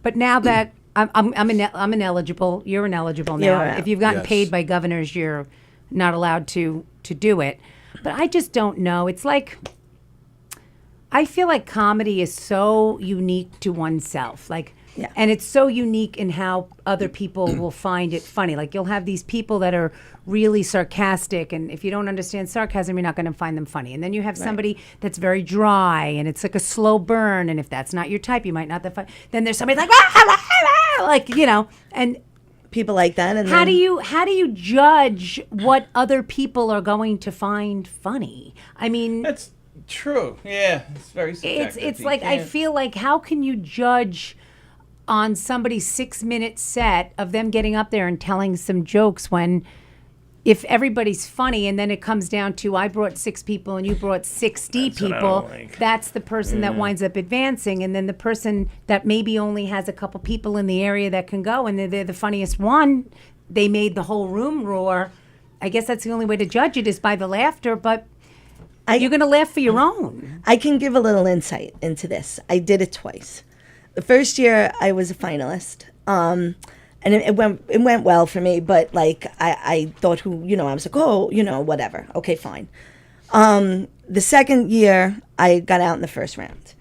But now that I'm ineligible, you're ineligible now. Yeah. If you've gotten Yes. paid by governors, you're not allowed to do it. But I just don't know. It's like I feel like comedy is so unique to oneself. Yeah. And it's so unique in how other people will find it funny. Like you'll have these people that are really sarcastic, and if you don't understand sarcasm, you're not going to find them funny. And then you have somebody that's very dry, and it's like a slow burn. And if that's not your type, you might not that fun. Then there's somebody like and people like that. And how then, do you judge what other people are going to find funny? I mean, That's true. Yeah, it's very subjective. it's You like I can't- feel like how can you judge on somebody's 6-minute set of them getting up there and telling some jokes when if everybody's funny and then it comes down to I brought 6 people and you brought 60 That's what I people, don't like. that's the person that winds up advancing, and then the person that maybe only has a couple people in the area that can go and they're the funniest one, they made the whole room roar. I guess that's the only way to judge it is by the laughter, but you're going to laugh for your own. I can give a little insight into this. I did it twice. The first year I was a finalist, and it went well for me. But like I thought, I was like, whatever, okay, fine. The second year I got out in the first round.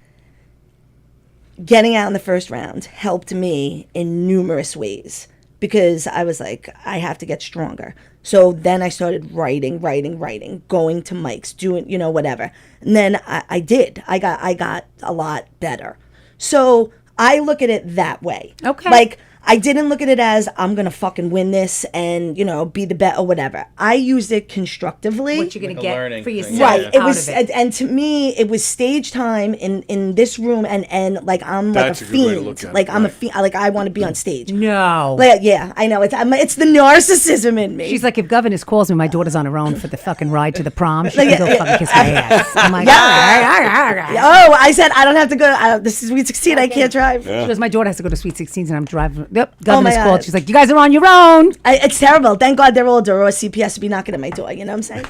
Getting out in the first round helped me in numerous ways because I was like, I have to get stronger. So then I started writing, going to mics, doing, whatever. And then I did. I got a lot better. So I look at it that way. Okay. Like, I didn't look at it as I'm going to fucking win this and, be the bet or whatever. I used it constructively. What you're going to Like a get learning for thing. yourself. Right. Out It was, of it. and to me, it was stage time in this room, and like I'm That's like a a good way to fiend. look at it, Like I'm a right. fiend. Like I want to be on stage. No. Like, yeah, I know. It's the narcissism in me. She's like, if governess calls me, my daughter's on her own for the fucking ride to the prom. She can go fucking kiss my ass. I'm like, all right. Oh, I said I don't have to go. This is Sweet 16. I can't drive. She goes, my daughter has to go to Sweet 16s and I'm driving. Yep, Oh, governess my called. God. She's like, you guys are on your own. It's terrible. Thank God they're older, or CPS would be knocking at my door. You know what I'm saying?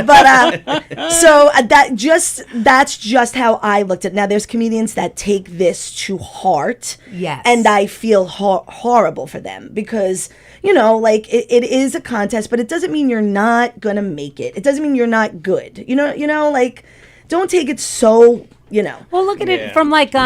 But so that's just how I looked at it. Now there's comedians that take this to heart. Yes. And I feel horrible for them because like it is a contest, but it doesn't mean you're not gonna make it. It doesn't mean you're not good. Like don't take it so. Well, look at it from like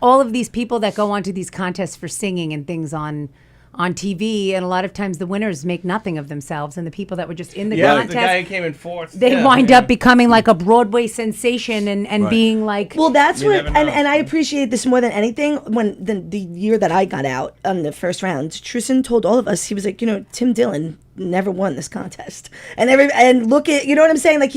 all of these people that go onto these contests for singing and things on on TV, and a lot of times the winners make nothing of themselves, and the people that were just in the Yeah, contest, the guy who came in fourth. they wind up becoming like a Broadway sensation and being like. Well, that's You what, never know. and I appreciate this more than anything. When the year that I got out on the first round, Tristan told all of us, he was like, Tim Dillon never won this contest, and look at, you know what I'm saying? Like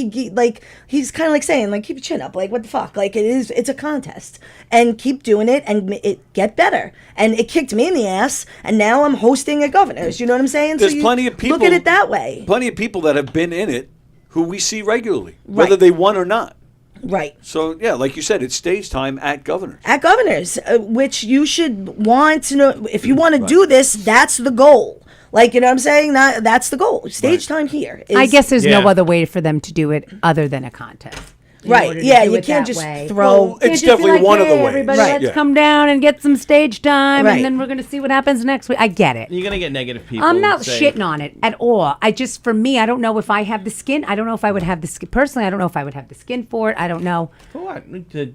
he's kind of like saying, like, keep your chin up, like, what the fuck? Like, it's a contest, and keep doing it, and it get better. And it kicked me in the ass, and now I'm hosting at Governor's. You know what I'm saying? There's you plenty of people. Look at it that way. Plenty of people that have been in it who we see regularly, whether they won or not. Right. So, yeah, like you said, it's stage time at Governor's. At Governor's, which you should want to know. If you want to do this, that's the goal. Like, you know what I'm saying? That's the goal. Stage time here. I guess there's no other way for them to do it other than a contest. Right. Yeah, you can't just throw. Well, it's definitely one of the ways. Everybody, Right. let's come down and get some stage time, Right. and then we're going to see what happens next week. I get it. You're gonna get negative people. I'm not saying- shitting on it at all. For me, I don't know if I have the skin. I don't know if I would have the skin. Personally, I don't know if I would have the skin for it. I don't know. For what?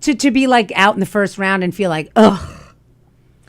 To be like out in the first round and feel like, ugh.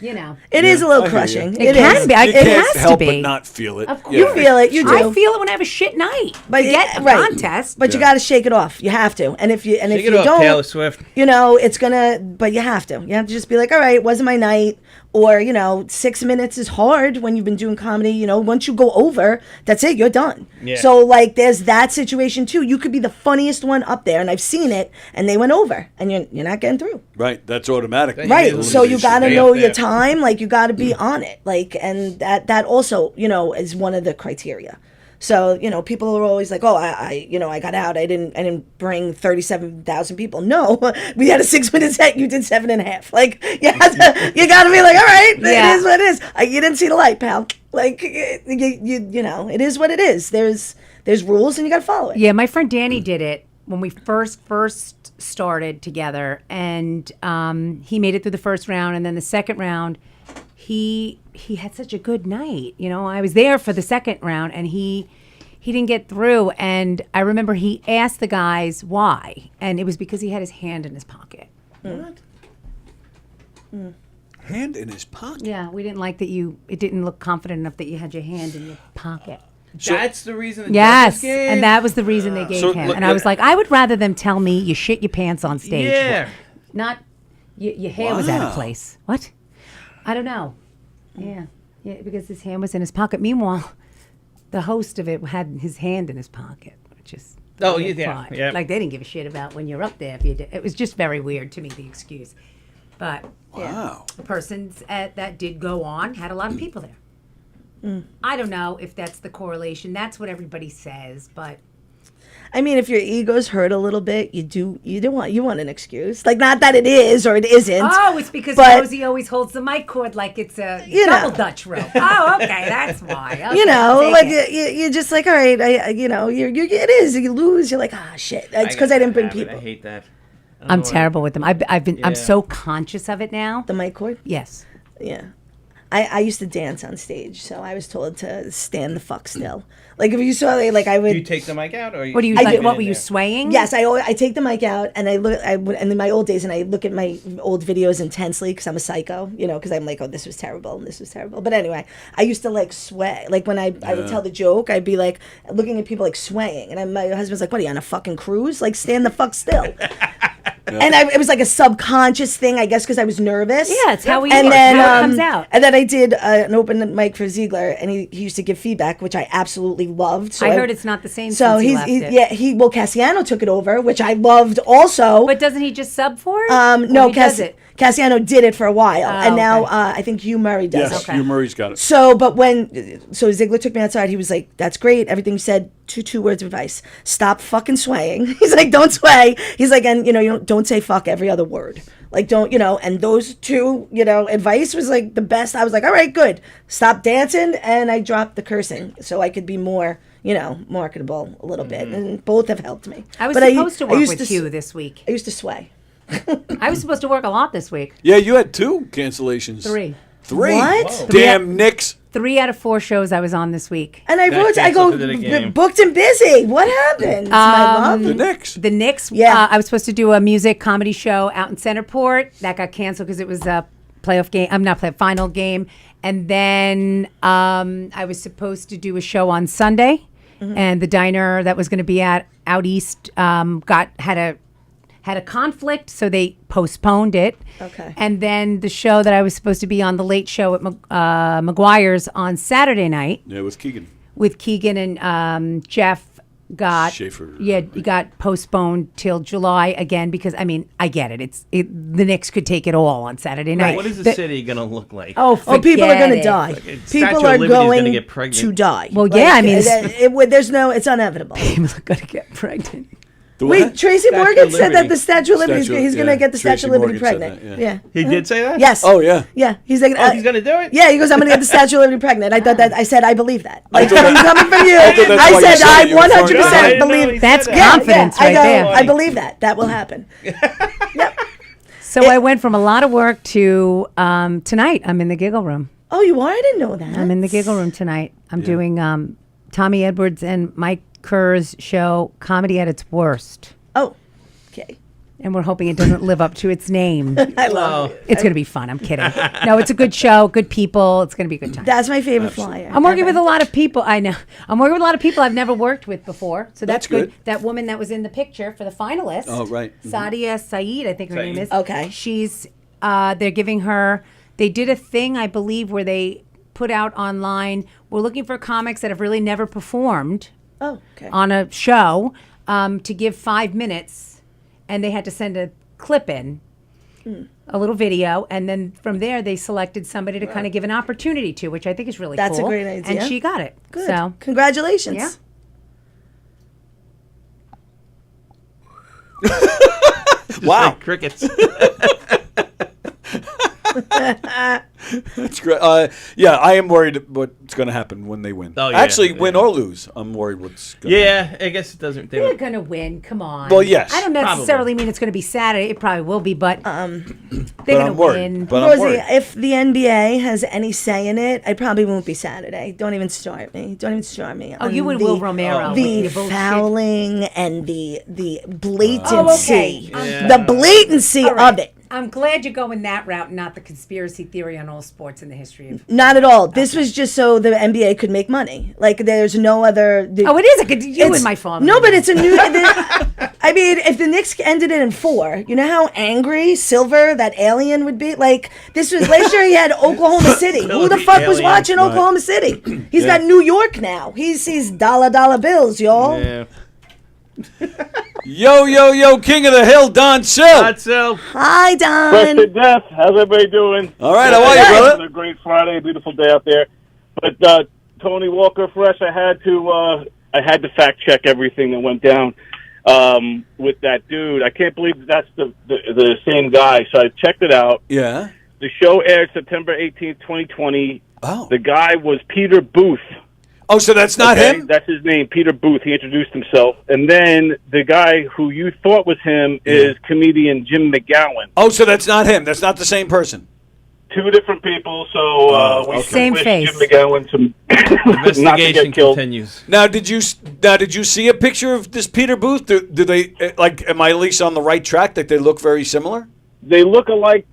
You know. It is a little I hear you. crushing. It can is. be. You It can't has to help be. but not feel it. Of course. You feel it. You do. I feel it when I have a shit night. But To get a right. contest. But you got to shake it off. You have to. And if you Shake it you off, don't, Taylor Swift. it's gonna. But you have to. You have to just be like, all right, it wasn't my night. Or 6 minutes is hard when you've been doing comedy. Once you go over, that's it. You're done. Yeah. So like, there's that situation too. You could be the funniest one up there, and I've seen it, and they went over, and you're not getting through. Right. That's automatic. Right. So you got to Stay know up your there. time. Like, you got to be on it. Like, and that also, is one of the criteria. So, people are always like, oh, I got out. I didn't bring 37,000 people. No, we had a 6-minute set. You did 7.5. Like, you got to be like, all right, Yeah. it is what it is. You didn't see the light, pal. Like, it is what it is. There's rules and you got to follow it. Yeah, my friend Danny did it when we first started together, and he made it through the first round, and then the second round, he had such a good night. I was there for the second round, and he didn't get through, and I remember he asked the guys why, and it was because he had his hand in his pocket. What? Hand in his pocket? Yeah, we didn't like that it didn't look confident enough that you had your hand in your pocket. That's the reason. Yes, gave? and that was the reason they gave him. And I was like, I would rather them tell me you shit your pants on stage. Yeah. Not your hair was out of Wow. place. What? I don't know. Yeah, because his hand was in his pocket. Meanwhile, the host of it had his hand in his pocket, which is fine. yeah. Like they didn't give a shit about when you're up there. If you did. It was just very weird to me, the excuse. But Wow. the persons that did go on had a lot of people there. I don't know if that's the correlation. That's what everybody says, but I mean, if your ego's hurt a little bit, you want an excuse. Like, not that it is or it isn't. oh, it's because but, Rosie always holds the mic cord like it's a You double know. Dutch rope. Oh, okay, that's why. Okay, like take it. you're just like, all right, it is. You lose, you're like, shit. It's because I didn't bring people. I hate that. I'm terrible with them. I'm Yeah. so conscious of it now. The mic cord. Yes. Yeah. I used to dance on stage, so I was told to stand the fuck still. Like, if you saw me, like, I would. Do you take the mic out, or What do you I like? do. What were you swaying? Yes, I take the mic out and and in my old days, and I look at my old videos intensely because I'm a psycho, because I'm like, oh, this was terrible and this was terrible. But anyway, I used to like sway. Like when I would tell the joke, I'd be like looking at people like swaying, and my husband's like, what are you on a fucking cruise? Like, stand the fuck still. And it was like a subconscious thing, I guess, because I was nervous. Yeah, it's how we and work, then, how it comes out. And then I did an open mic for Ziegler, and he used to give feedback, which I absolutely loved. So I heard it's not the same. So since he left it. Cassiano took it over, which I loved also. But doesn't he just sub for it? No, Or he does it. Cassiano did it for a while, and okay. now I think Hugh Murray does Yes, it. Hugh Murray's got it. So Ziegler took me outside. He was like, "That's great. Everything you said. Two words of advice: stop fucking swaying." He's like, "Don't sway." He's like, "And don't say fuck every other word. Like, don't And those two, advice was like the best. I was like, all right, good. Stop dancing, and I dropped the cursing so I could be more, marketable a little bit. And both have helped me. I was But supposed to work used with Hugh this week. I used to sway. I was supposed to work a lot this week. Yeah, you had 2 cancellations. 3. 3? What? Whoa. Damn Knicks. 3 out of 4 shows I was on this week. And I wrote, I go, booked and busy. What happened? My love? The Knicks. The Knicks. Yeah. I was supposed to do a music comedy show out in Centerport. That got canceled because it was playoff game. I'm not playoff final game, and then I was supposed to do a show on Sunday, and the diner that was going to be out east had a conflict, so they postponed it. Okay. And then the show that I was supposed to be on, the late show at McGuire's on Saturday night. Yeah, with Keegan. With Keegan and Jeff got Schaefer. Yeah, it got postponed till July again because I get it. The Knicks could take it all on Saturday night. What is the city going to look like? Oh, people are going to it. die. Statue People of are Liberty's going gonna get pregnant. to die. Well, yeah, I mean, it's inevitable. People are going to get pregnant. Wait, Tracy Statue Morgan of said that Liberty. the Statue of Liberty, Statue- he's going yeah, to get the Tracy Statue of Liberty Morgan said pregnant. that, yeah. He did say that? Yes. Oh, yeah. Yeah, he's like, Oh, he's going to do it? yeah, he goes, I'm going to get the Statue of Liberty pregnant. I thought that, I said, I believe that. Like, thought that- coming from you, I thought that's I why you said, said I it. You were 100% referring believe. That's Yeah, confidence I right go, there. I believe that. That will happen. So I went from a lot of work to tonight. I'm in the Giggle Room. Oh, you are? I didn't know that. I'm in the Giggle Room tonight. I'm doing Tommy Edwards and Mike Kerr's show, Comedy at Its Worst. Oh, okay. And we're hoping it doesn't live up to its name. I love it. It's going to be fun. I'm kidding. No, it's a good show, good people. It's going to be a good time. That's my favorite flyer. I'm working with a lot of people. I know. I'm working with a lot of people I've never worked with before. So that's good. That woman that was in the picture for the finalists. Oh, right. Sadia Saeed, I think her name is. Okay. She's, they're giving her, they did a thing, I believe, where they put out online, we're looking for comics that have really never performed on a show to give 5 minutes. And they had to send a clip in, a little video, and then from there they selected somebody to kind of give an opportunity to, which I think is really That's cool. a great idea. And she got it. Good. So Congratulations. Yeah. Wow. Like crickets. That's great. Yeah, I am worried what's going to happen when they win. Oh, yeah, Actually, win or lose, I'm worried what's going to happen. Yeah, I guess it doesn't. They're going to win. Come on. Well, yes. I don't necessarily mean it's going to be Saturday. It probably will be, but they're But going to I'm worried. win. But I'm Rosie, worried. if the NBA has any say in it, I probably won't be Saturday. Don't even start me. Don't even start me. Oh, on you and the- Will Romero with The your bullshit. fouling and the blatancy. Oh, okay. The blatancy of it. I'm glad you're going that route, not the conspiracy theory on all sports in the history of. Not at all. This was just so the NBA could make money. Like there's no other. Oh, it is. You and my phone. No, but it's a new. I mean, if the Knicks ended it in 4, you know how angry Silver, that alien, would be. Like this was last year. He had Oklahoma City. Who the fuck was Alien. watching Right. Oklahoma City? He's Yeah. got New York now. He sees dollar bills, y'all. Yeah. Yo, King of the Hill, Don Sill. Not so. Hi, Don. Fresh to death. How's everybody doing? All right, how are you, It's brother? a great Friday, beautiful day out there. But Tony Walker, Fresh, I had to fact check everything that went down with that dude. I can't believe that's the same guy. So I checked it out. Yeah. The show aired September 18th, 2020. Oh. The guy was Peter Booth. Oh, so that's not him? That's his name, Peter Booth. He introduced himself. And then the guy who you thought was him is comedian Jim McGowan. Oh, so that's not him. That's not the same person. 2 different people, so we Same wish face. Jim McGowan some not to Investigation get killed. continues. Now, did you see a picture of this Peter Booth? Do they like? Am I at least on the right track? That they look very similar? They look alike.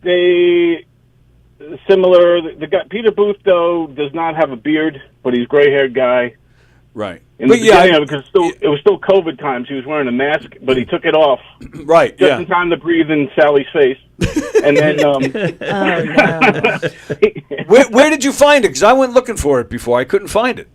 Similar. The guy Peter Booth though does not have a beard, but he's a gray-haired guy. Right. In the beginning of it, because it was still COVID times. He was wearing a mask, but he took it off. Right. Just Yeah. in time to breathe in Sally's face. And then, Where did you find it? Because I went looking for it before. I couldn't find it.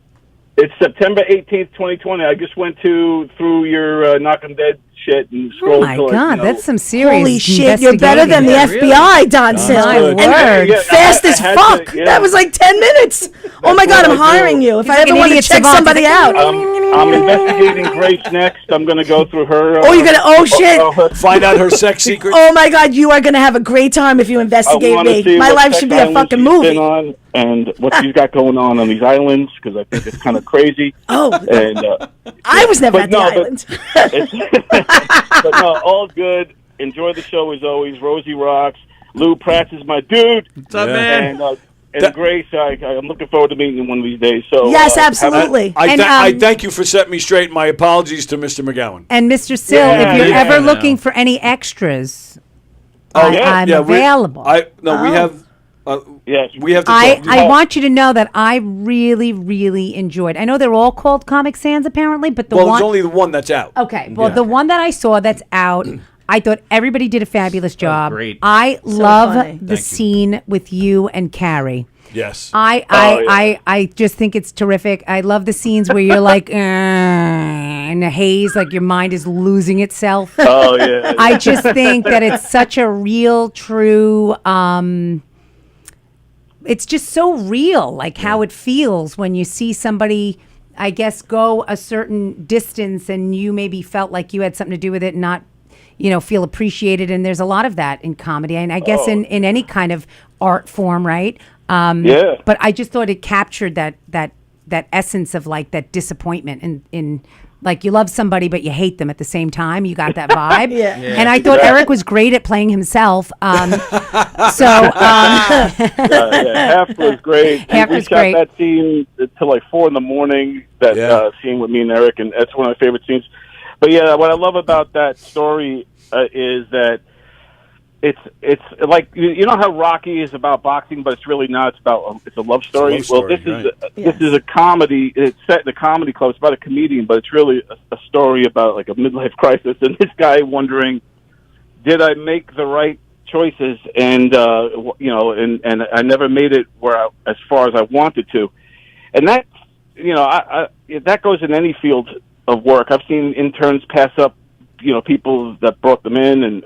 it's September 18th, 2020. I just went through your Knock 'em Dead shit and Oh scrolled. my till, God, that's some serious. Holy shit, you're better than the investigating. FBI, Don Sill. My And word. Yeah, fast I as had fuck. to, yeah. That was like 10 minutes. Oh my That's God, what I'm I do. hiring you. If He's I like ever an want to idiot check savant. somebody out. I'm investigating Grace next. I'm going to go through her. Oh, you're gonna. Oh shit. Find out her sex secrets. Oh my God, you are gonna have a great time if you investigate me. My life should be a fucking movie. On and what she's got going on these islands, because I think it's kind of crazy. Oh, And I was never but at the no, but- island. but no, all good. Enjoy the show as always. Rosie rocks. Lou Prats is my dude. What's up, Yeah. man? And Grace, I'm looking forward to meeting you one of these days. So Yes, have a- absolutely. I thank you for setting me straight. My apologies to Mr. McGowan. And Mr. Sill, Yeah, if you're yeah, ever no. looking for any extras, Oh, I'm yeah, available. We have. Yes, we have to. I want you to know that I really, really enjoyed. I know they're all called Comic Sans apparently, but there's only the one that's out. Okay, well, the one that I saw that's out, I thought everybody did a fabulous job. great. I So love funny. the scene with you and Carrie. Yes. I just think it's terrific. I love the scenes where you're like in a haze, like your mind is losing itself. Oh yeah. I just think that it's such a real, true. It's just so real, like how it feels when you see somebody, I guess, go a certain distance, and you maybe felt like you had something to do with it, and not, feel appreciated. And there's a lot of that in comedy, and I guess in any kind of art form, right? Yeah. But I just thought it captured that essence of like that disappointment in like you love somebody but you hate them at the same time. You got that vibe. Yeah. And I thought Eric was great at playing himself. Half was great. Half we was shot great. that scene till like 4 a.m. That scene with me and Eric, and that's one of my favorite scenes. But yeah, what I love about that story is that it's like you know how Rocky is about boxing, but it's really not. It's about it's a love story. It's a love story, this is a comedy. It's set in a comedy club. It's about a comedian, but it's really a story about like a midlife crisis and this guy wondering, did I make the right choices? And and I never made it as far as I wanted to, and that that goes in any field of work. I've seen interns pass up people that brought them in and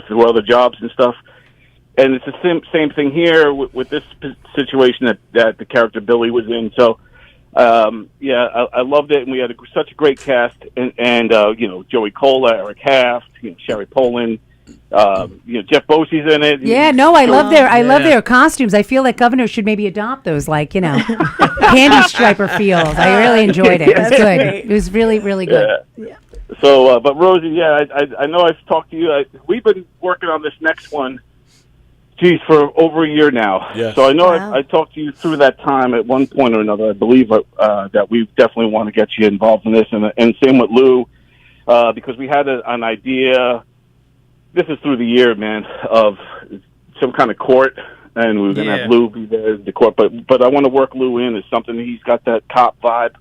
through other jobs and stuff. And it's the same thing here with this situation that the character Billy was in. So, I loved it. And we had such a great cast and Joey Cola, Eric Haft, Sherry Poland, Jeff Bosey's in it. Yeah, no, I love their costumes. I feel like Governor should maybe adopt those, like, candy striper feels. I really enjoyed it. It was good. It was really, really good. Yeah. So, but Rosie, I know I've talked to you. We've been working on this next one, for over a year now. Yes. So I know I talked to you through that time at one point or another. I believe that we definitely want to get you involved in this, and same with Lou, because we had an idea. This is through the year, man, of some kind of court, and we were going to have Lou be there at the court. But I want to work Lou in as something. He's got that cop vibe.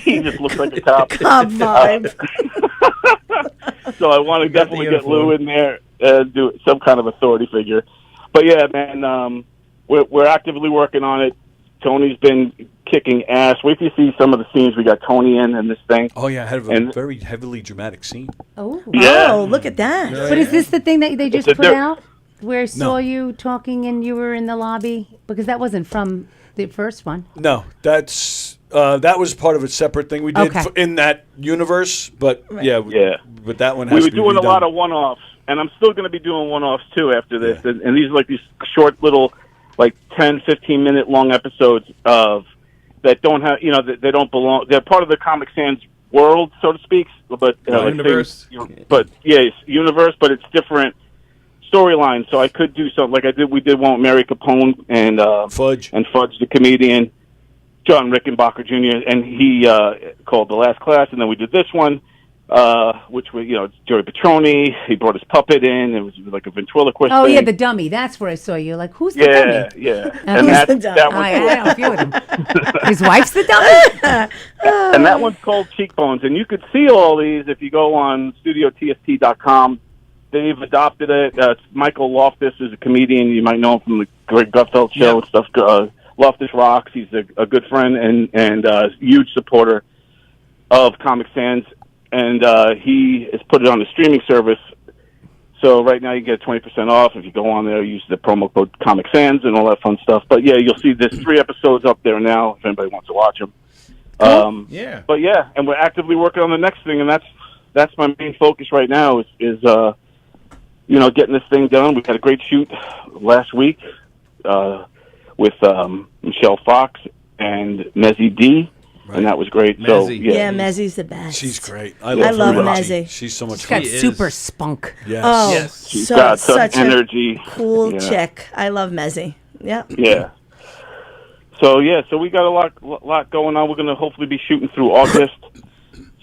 He just looks like a cop. Cop vibe. So I want to definitely get Lou in there and do some kind of authority figure. But yeah, man, we're actively working on it. Tony's been kicking ass. Wait till you see some of the scenes we got Tony in this thing. Oh yeah, I had a very heavily dramatic scene. Oh, look at that. But is this the thing that they just put out? Where I saw No. you talking and you were in the lobby? Because that wasn't from the first one. No, that was part of a separate thing we did in that universe. But but that one has we to were be doing a redone. lot of one-offs, and I'm still going to be doing one-offs too after this. Yeah. And these are like these short little, like 10, 15-minute long episodes that don't have, they don't belong. They're part of the Comic Sans world, so to speak. But universe. It's universe, but it's different storylines. So I could do something like we did one with Mary Capone and Fudge the comedian, John Rickenbacker Jr., and he called The Last Class, and then we did this one, which was, Joey Petroni. He brought his puppet in. It was like a ventriloquist Oh, thing. yeah, the dummy. That's where I saw you. Like, who's the dummy? Yeah. And And who's the that dummy? one. I don't feel with him. His wife's the dummy? And that one's called Cheekbones. And you could see all these if you go on StudioTST.com. They've adopted it. Michael Loftus is a comedian. You might know him from the Greg Gutfeld show and stuff. Loftus rocks. He's a good friend and a huge supporter of Comic Sans. And he has put it on the streaming service. So right now you get 20% off if you go on there, use the promo code Comic Sans and all that fun stuff. But yeah, you'll see there's 3 episodes up there now if anybody wants to watch them. Yeah. But yeah, and we're actively working on the next thing, and that's my main focus right now is getting this thing done. We had a great shoot last week with Michelle Fox and Mezzy D. Right. And that was great. So yeah, Mezzy's the best. She's great. I love Mezzy. She's so much She's fun. got super spunk. Yes. Oh, yes. She's got such energy. A cool chick. I love Mezzy. Yeah. Yeah. So we got a lot going on. We're going to hopefully be shooting through August.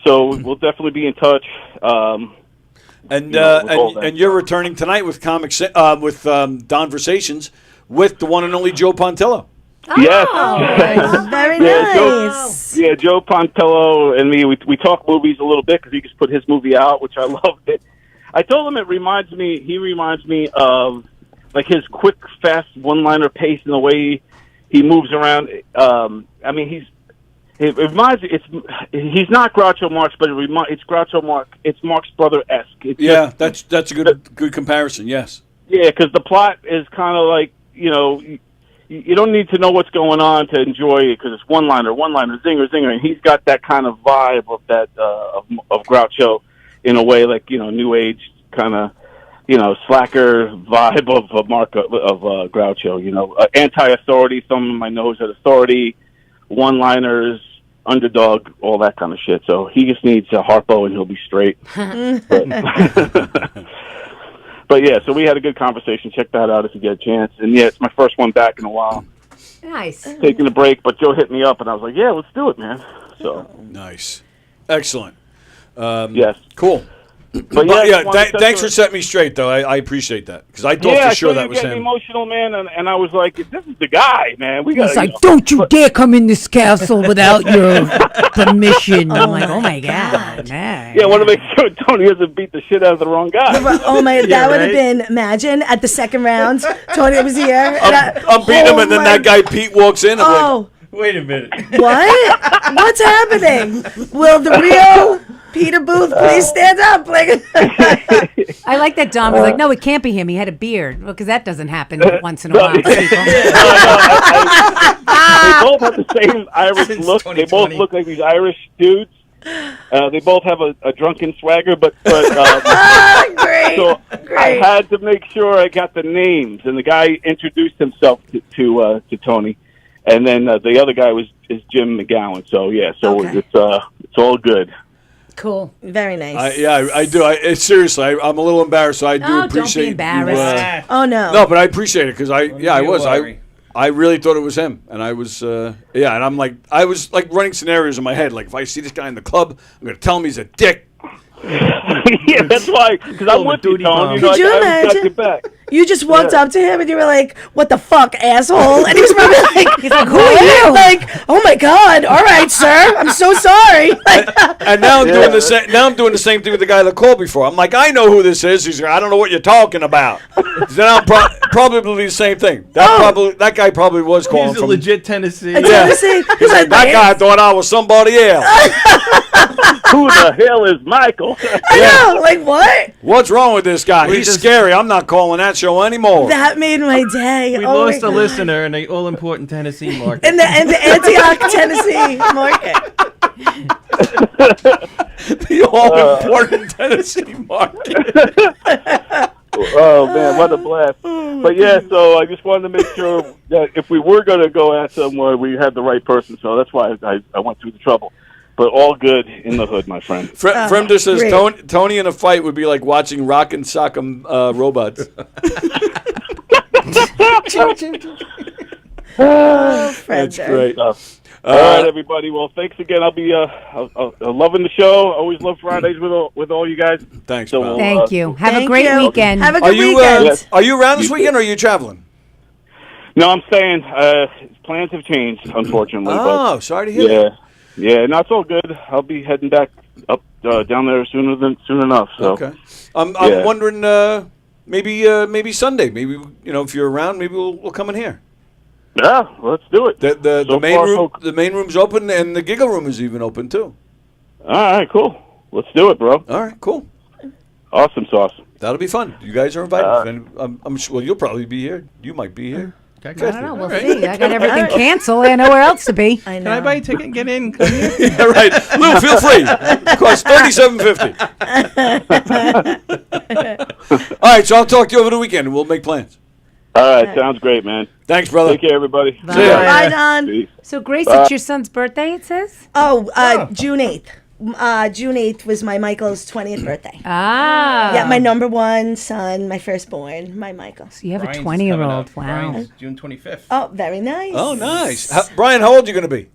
So we'll definitely be in touch. And you're returning tonight with Conversations with the one and only Joe Pontillo. Yes. Very nice. Joe Pontillo and me, we talk movies a little bit because he just put his movie out, which I loved it. I told him he reminds me of like his quick, fast one-liner pace and the way he moves around. I mean, he's not Groucho Marx, but it's Groucho Marx. It's Marx Brother-esque. That's a good comparison. Yes. Yeah, because the plot is kind of like, you don't need to know what's going on to enjoy it because it's one-liner, zinger, and he's got that kind of vibe of that of Groucho in a way, like new age kind of slacker vibe of Groucho. Anti-authority, thumbing my nose at authority, one-liners, underdog, all that kind of shit. So he just needs a Harpo and he'll be straight. But yeah, so we had a good conversation. Check that out if you get a chance. And yeah, it's my first one back in a while. Nice. Taking a break, but Joe hit me up, and I was like, yeah, let's do it, man. So nice. Excellent. Yes. Cool. But thanks for setting me straight, though. I appreciate that because I thought for sure that was him. Emotional, man, and I was like, "This is the guy, man." He's like, "Don't you dare come in this castle without your permission." I'm like, "Oh my god, man!" Yeah, I want to make sure Tony doesn't beat the shit out of the wrong guy. Oh my, that would have been. Imagine at the second round, Tony was here. I'm beating him, and then that guy Pete walks in. I'm like, wait a minute. What? What's happening? Will the real Peter Booth please stand up? Like, I like that Dom was like, no, it can't be him. He had a beard. Well, because that doesn't happen once in a while. They both have the same Irish look. They both look like these Irish dudes. They both have a drunken swagger, but great, so I had to make sure I got the names, and the guy introduced himself to Tony, and then the other guy is Jim McGowan. So yeah, it's all good. Cool, very nice. I do. Seriously, I'm a little embarrassed. So I do appreciate. Don't be embarrassed. Oh no. No, but I appreciate it because I really thought it was him, and I was and I'm like I was like running scenarios in my head. Like if I see this guy in the club, I'm gonna tell him he's a dick. Yeah, that's why. Because I'm with you, Tom. Could you imagine? You just walked up to him and you were like, "What the fuck, asshole?" And he was probably like, "He's like, who are you?" Like, "Oh my god, all right, sir, I'm so sorry." And now I'm doing the same. Now I'm doing the same thing with the guy that called before. I'm like, "I know who this is." He's like, "I don't know what you're talking about." Then I'm probably the same thing. That guy probably was calling He's from legit Tennessee. Tennessee. He's like, that guy thought I was somebody else. Who the hell is Michael? I know, like what? What's wrong with this guy? He's scary. I'm not calling that show anymore. That made my day. We lost a listener in the all-important Tennessee market. In the Antioch, Tennessee market. The all-important Tennessee market. Oh man, what a blast! But yeah, so I just wanted to make sure that if we were going to go at somewhere, we had the right person. So that's why I went through the trouble. But all good in the hood, my friend. Fremder says Tony in a fight would be like watching Rock and Sock'em Robots. That's great. All right, everybody. Well, thanks again. I'll be loving the show. Always love Fridays with all you guys. Thanks, so pal. Thank you. Have a great weekend. Have a good weekend. Are you around this weekend or are you traveling? No, I'm staying. Plans have changed, unfortunately. Oh, sorry to hear that. Yeah, no, it's all good. I'll be heading back up down there soon enough. So. Okay. I'm wondering maybe Sunday. Maybe if you're around, maybe we'll come in here. Yeah, let's do it. The main room's open and the giggle room is even open too. All right, cool. Let's do it, bro. All right, cool. Awesome sauce. That'll be fun. You guys are invited. I'm sure. Well, you'll probably be here. You might be here. I don't know. We'll see. I got everything canceled. I know where else to be. I know. Can I buy a ticket and get in? Yeah, right. Lou, feel free. It costs $37.50. All right, so I'll talk to you over the weekend and we'll make plans. All right, sounds great, man. Thanks, brother. Take care, everybody. Bye. See ya. Bye, Don. Peace. So, Grace, it's your son's birthday, it says? June 8th. June 8th was my Michael's 20th birthday. Ah. Yeah, my number one son, my firstborn, my Michael. So you have Brian's a 20-year-old. coming Wow. up. Brian's June 25th. Oh, very nice. Oh, nice. Brian, how old are you going to be?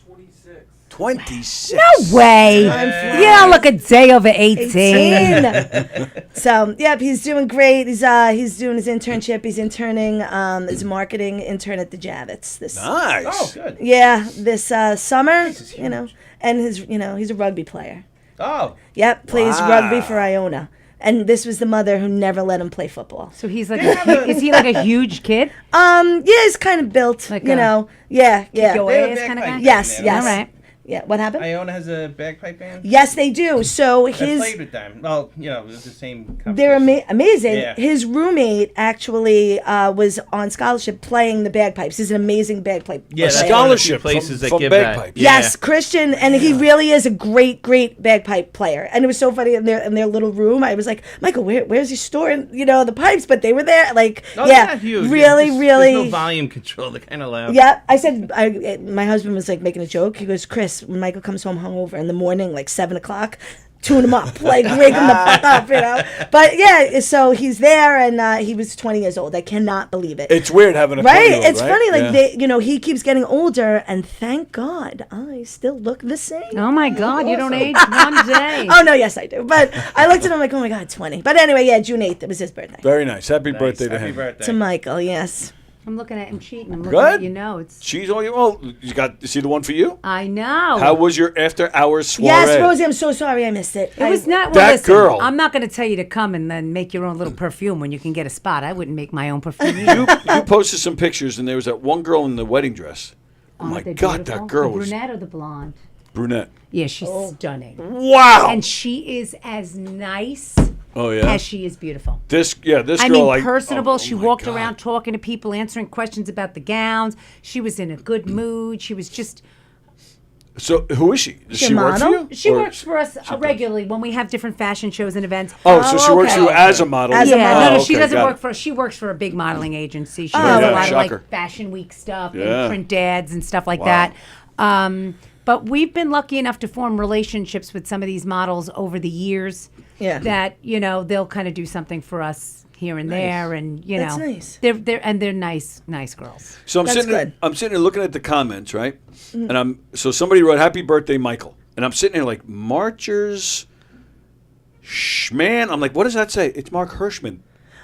26. 26. No way. I'm You don't look a day over 18. 18. So, yep, he's doing great. He's doing his internship. He's interning as a marketing intern at the Javits. Nice. Oh, good. Yeah, this summer, you know, and he's a rugby player. Oh. Yep, plays Wow. rugby for Iona. And this was the mother who never let him play football. So he's like, is he like a huge kid? Yeah, he's kind of built, Like you know. Yeah. your ass kind of guy? Yes. All right. Yeah, what happened? Iona has a bagpipe band? Yes, they do. So I his played with them. Well, you know, it was the same company. they're amazing. Yeah. His roommate actually was on scholarship playing the bagpipes. He's an amazing bagpipe. Yeah, player. that's one of the few places that from give bagpipe. that. Yes, Christian, and he really is a great bagpipe player. And it was so funny in their little room. I was like, Michael, where's he storing, the pipes? But they were there. Like, Oh, yeah, they're not huge. really, There's really. no volume control. They're kind of loud. Yeah, I said, my husband was like making a joke. He goes, Chris, when Michael comes home hungover in the morning, like 7:00, tune him up, like wake him the fuck up, But yeah, so he's there, and he was 20 years old. I cannot believe it. It's weird having a right. 20-year-old, It's funny, like Yeah. he keeps getting older, and thank God I still look the same. Oh my God, you don't age one day. Oh no, yes I do. But I looked at him like, oh my God, 20. But anyway, yeah, June 8th, it was his birthday. Very nice. Happy birthday to Happy him. birthday. To Michael, yes. I'm looking at him cheating. I'm looking Good. at it's. She's all you. Oh, you see the one for you. I know. How was your after hours soiree? Yes, Rosie, I'm so sorry I missed it. It was not. Well, That listen, girl. I'm not going to tell you to come and then make your own little perfume when you can get a spot. I wouldn't make my own perfume either. You posted some pictures, and there was that one girl in the wedding dress. Oh my they're God, beautiful. that girl The was brunette or the blonde? brunette. Yeah, she's stunning. Wow. And she is as nice Oh yeah. as she is beautiful. This girl. I mean, like, personable. oh she my walked God. around talking to people, answering questions about the gowns. She was in a good mood. She was just. So who is she? Does she work for you? She Or- works for us regularly when we have different fashion shows and events. Oh, so she works for you as a model. No, she okay, doesn't got work it. for us. She works for a big modeling agency. She Oh, does yeah, a lot of shocker. like Fashion Week stuff Yeah. and print ads and stuff like Wow. that. But we've been lucky enough to form relationships with some of these models over the years. Yeah. That they'll kind of do something for us here and there, and That's nice. they're nice girls. So I'm That's sitting. good. I'm sitting here looking at the comments, right? And somebody wrote "Happy Birthday, Michael," and I'm sitting here like Marchers, Schman. I'm like, what does that say? It's Mark Hirschman.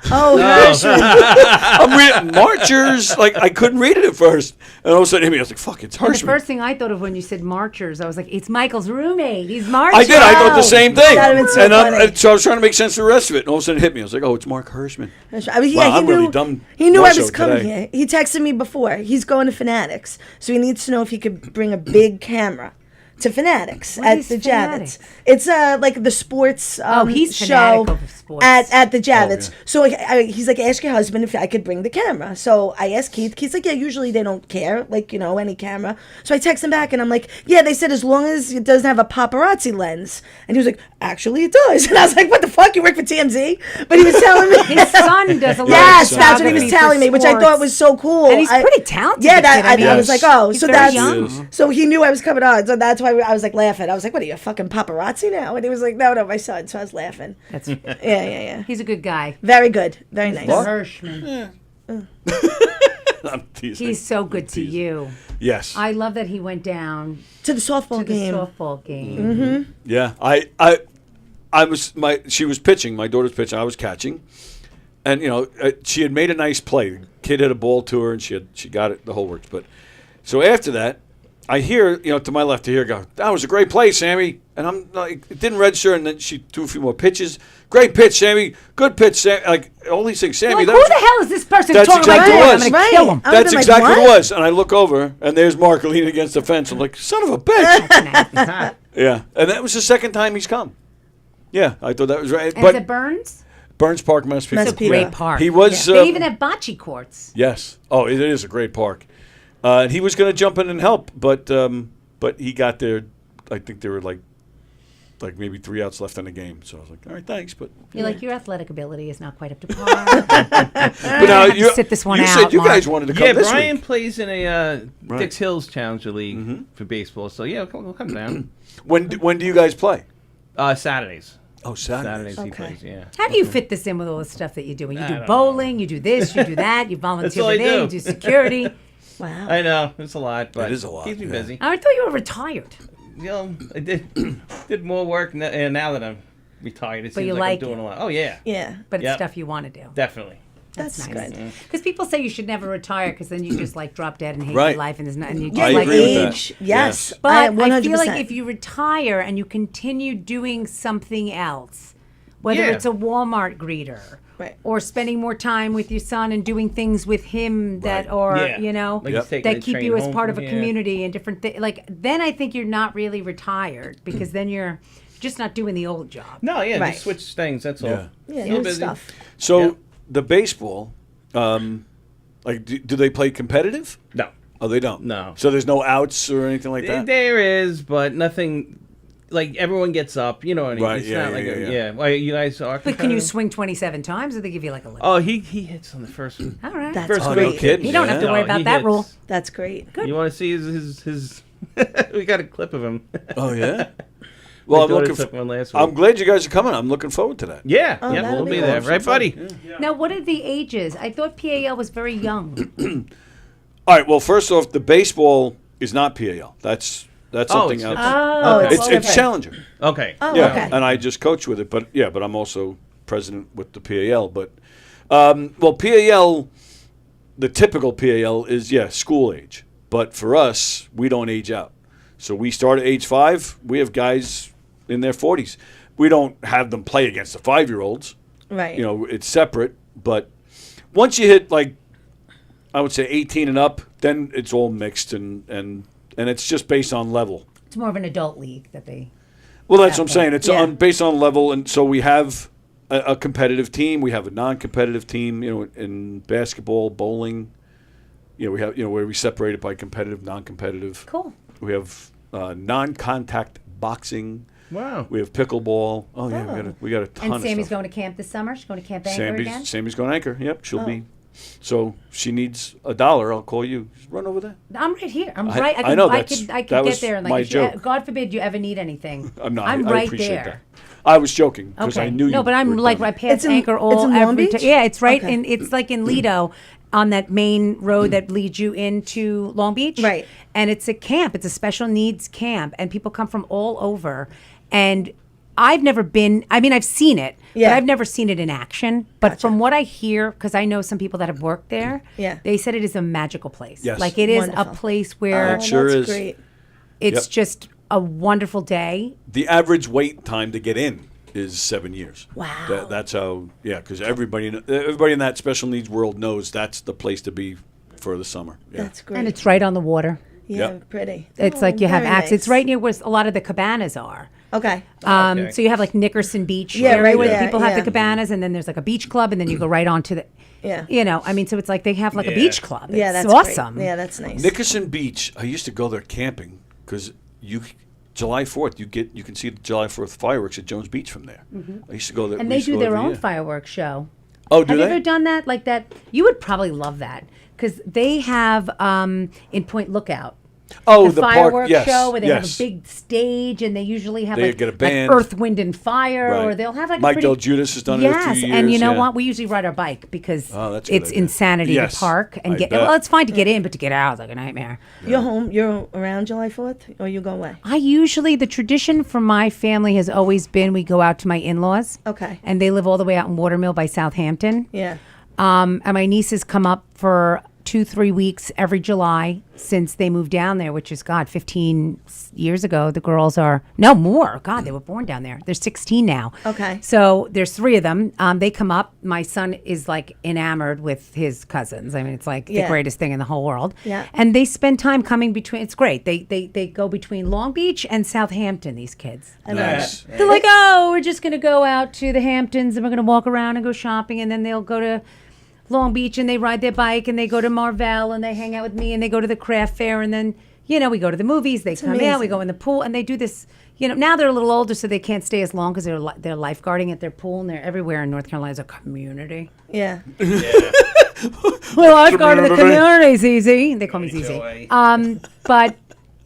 Oh, Hirschman. I'm reading Marchers. Like I couldn't read it at first, and all of a sudden, I was like, "Fuck, it's And the Hirschman." first thing I thought of when you said Marchers, I was like, it's Michael's roommate. He's Marcher. I did. I thought the same thing. That'd have been so funny. So I was trying to make sense of the rest of it, and all of a sudden it hit me. I was like, "Oh, it's Mark Hirschman." I mean, Wow, yeah, I'm he knew, really dumb he knew more I so was coming today. here. He texted me before. He's going to Fanatics, so he needs to know if he could bring a big camera to Fanatics What at is the Fanatics? Javits. It's like the sports he's show fanatic over sports. at the Javits. So he's like, ask your husband if I could bring the camera. So I asked Keith. Keith's like, yeah, usually they don't care, like any camera. So I text him back and I'm like, yeah, they said as long as it doesn't have a paparazzi lens. And he was like, actually it does. And I was like, what the fuck? You work for TMZ? But he was telling me His son does a lot yes, of that's what he was photography telling for me, which I thought sports. was so cool. And he's pretty talented. Yeah, the kid. that I was like, oh, he's so very that's young. so he knew I was coming on. So that's why I was like laughing. I was like, what are you, a fucking paparazzi now? And he was like, no, my son. So I was laughing. That's yeah. He's a good guy. Very good. Very nice. Mr. Hirschman. I'm teasing. He's so good to you. Yes. I love that he went down to the softball game. Mm-hmm. Yeah, she was pitching. My daughter's pitching. I was catching, and she had made a nice play. The kid hit a ball to her, and she got it. The whole works. But so after that, I hear to my left. I hear go. That was a great play, Sammy. And I'm like, it didn't register. And then she threw a few more pitches. Great pitch, Sammy. Good pitch, Sammy. Like all these things, Sammy. Like, that who was- the hell is this person That's talking exactly like what that? it was. I'm going to kill him. That's exactly what it was. And I look over, and there's Mark leaning against the fence. I'm like, son of a bitch. Yeah, and that was the second time he's come. Yeah, I thought that was right. And But is it Burns? Burns Park, Massapequa. It's a great park. He was. They even have bocce courts. Yes. Oh, it is a great park. And he was going to jump in and help, but he got there. I think there were like maybe 3 outs left in the game. So I was like, all right, thanks, but You're like, your athletic ability is not quite up to par. But now you sit this one you out. said you Mark. guys wanted to come Yeah, this Brian week. plays in a Right. Dix Hills Challenger League for baseball. So yeah, we'll come down. When do you guys play? Saturdays. Oh, Saturdays. He plays. Yeah. How do you fit this in with all the stuff that you're doing? You I do don't bowling, you do this, you do that, you That's volunteer all I for there, do. you do security. Wow. I know it's a lot, but It is a lot, keeps me yeah. busy. I thought you were retired. I did more work now that I'm retired. It But seems you like like I'm doing it. a lot. Oh yeah. Yeah. But it's Yep. stuff you want to do. Definitely. That's nice. good. Because people say you should never retire because then you just like drop dead and hate Right. your life and there's not, and you just Yeah, like agree with that. age. Yes. But I, 100%. feel like if you retire and you continue doing something else, whether Yeah. it's a Walmart greeter, Right. or spending more time with your son and doing things with him that, Right. or Yeah. you know, Like he's taking that the keep train you as home part of a from here. community and different things. Like then I think you're not really retired because then you're just not doing the old job. No, yeah, Right. just switch things. That's all. Yeah. Yeah, Still new busy. stuff. So Yep. the baseball, like, do they play competitive? No. Oh, they don't. No. So there's no outs or anything like that. There is, but nothing. Like everyone gets up, you know what I mean? Right, It's yeah, not like yeah, a, yeah. Well, you guys are. But can you swing 27 times, or they give you like a limit? Oh, he hits on the first one. All right. That's First Oh, great. no kidding. You don't have to Yeah. worry No, about he that hits. rule. That's great. You want to see his we got a clip of him. Oh yeah. Well, My I'm daughter looking. took one last week. I'm glad you guys are coming. I'm looking forward to that. Yeah, Oh, yeah, that'll we'll be be there, awesome. right, buddy? Now, what are the ages? I thought PAL was very young. All right. Well, first off, the baseball is not PAL. That's Oh, something it's else. Oh, Okay. It's okay. Challenger. Okay. Oh, Yeah, okay. and I just coach with it, but I'm also president with the PAL. But well, PAL, the typical PAL is school age, but for us, we don't age out. So we start at age 5. We have guys in their 40s. We don't have them play against the 5-year-olds. Right. You know, it's separate. But once you hit like, I would say 18 and up, then it's all mixed and it's just based on level. It's more of an adult league that they. Well, that's what I'm saying. It's Yeah. based on level, and so we have a competitive team. We have a non-competitive team. You know, in basketball, bowling. You know, we have where we separate it by competitive, non-competitive. Cool. We have non-contact boxing. Wow. We have pickleball. Oh yeah, we got a ton And of Sammy's stuff. going to camp this summer. She's going to camp Anchor again. Sammy's going to Anchor. Yep, she'll Oh. be. So she needs $1. I'll call you. Just run over there. I'm right here. I'm I- right. I know I that's- could that get was there. And my like, if you, joke. God forbid you ever need anything. I'm not. I'm I right appreciate there. that. I was joking because Okay. I knew you. No, but I'm were like done. right past It's in- Anchor it's all in Long every Beach? Yeah, it's right Okay. in. It's like in Lido, on that main road that leads you into Long Beach. Right. And it's a camp. It's a special needs camp, and people come from all over. And I've never been. I mean, I've seen it, Yeah. but I've never seen it in action. But from what I hear, because I know some people that have worked there, Yeah. they said it is a magical place. Yes. Like it is Wonderful. a place where It sure that's is. great. it's Yep. just a wonderful day. The average wait time to get in is 7 years. Wow. That's how. Yeah, because everybody in that special needs world knows that's the place to be for the summer. Yeah. That's great. And it's right on the water. yeah, Yep. pretty. It's Oh, like you have very access. It's nice. right near where a lot of the cabanas are. Okay. Okay. So you have like Nickerson Beach, Yeah, area right where there, people have the yeah. cabanas, and then there's like a beach club, and then you go right onto the. Yeah. You know, I mean, so it's like they have like a Yeah. beach club. It's Yeah, that's awesome. Great. Yeah, that's nice. Nickerson Beach. I used to go there camping because July 4th you can see the July 4th fireworks at Jones Beach from there. I used to go there. And we they used to do go their every own year. fireworks show. Oh, do Have they? you ever done that? Like that? You would probably love that because they have in Point Lookout. Oh, the park, fireworks yes, show where they yes. have a big stage and they usually have They like, get a band. like Earth, Wind, and Fire, Right. or they'll have like Mike a pretty, Del Giudice has done it a few yes, and you years, know yeah. what? We usually ride our bike because Oh, that's a good it's idea. insanity Yes, to park and I get. bet. Well, it's fine to get in, but to get out is like a nightmare. You're home. You're around July 4th, or you go away? I usually the tradition for my family has always been we go out to my in-laws. Okay. And they live all the way out in Watermill by Southampton. Yeah. And my nieces come up for 2-3 weeks every July since they moved down there, which is 15 years ago. The girls are no more. God, they were born down there. They're 16 now. Okay. So there's 3 of them. They come up. My son is like enamored with his cousins. I mean, it's like the Yeah. greatest thing in the whole world. Yeah. And they spend time coming between. It's great. They go between Long Beach and Southampton. These kids. I love Nice. it. They're like, oh, we're just gonna go out to the Hamptons and we're gonna walk around and go shopping, and then they'll go to Long Beach and they ride their bike and they go to Marvell and they hang out with me and they go to the craft fair, and then we go to the movies. They come out, we amazing. go in the pool, and they do this. Now they're a little older, so they can't stay as long because they're lifeguarding at their pool, and they're everywhere in North Carolina as a community. Yeah. Well, lifeguard in the community, ZZ. They call me ZZ. But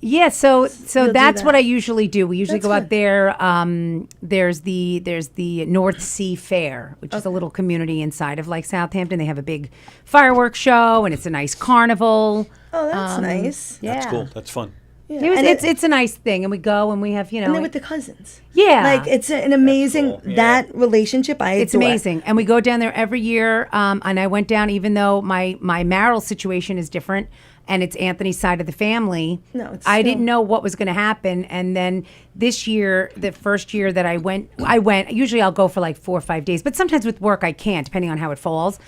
yeah, so do that's what that. I usually do. We usually That's go out good. there. There's the North Sea Fair, which is a little community inside of like Southampton. They have a big fireworks show, and it's a nice carnival. Oh, that's nice. Yeah, That's cool. That's fun. Yeah. It's a nice thing, and we go and we have And then with the cousins. Yeah. Like, it's an amazing, that relationship, It's adore. amazing, and we go down there every year. And I went down, even though my marital situation is different, and it's Anthony's side of the family. No, it's I still- didn't know what was going to happen, and then this year, the first year that I went. Usually, I'll go for like 4 or 5 days, but sometimes with work I can't, depending on how it falls.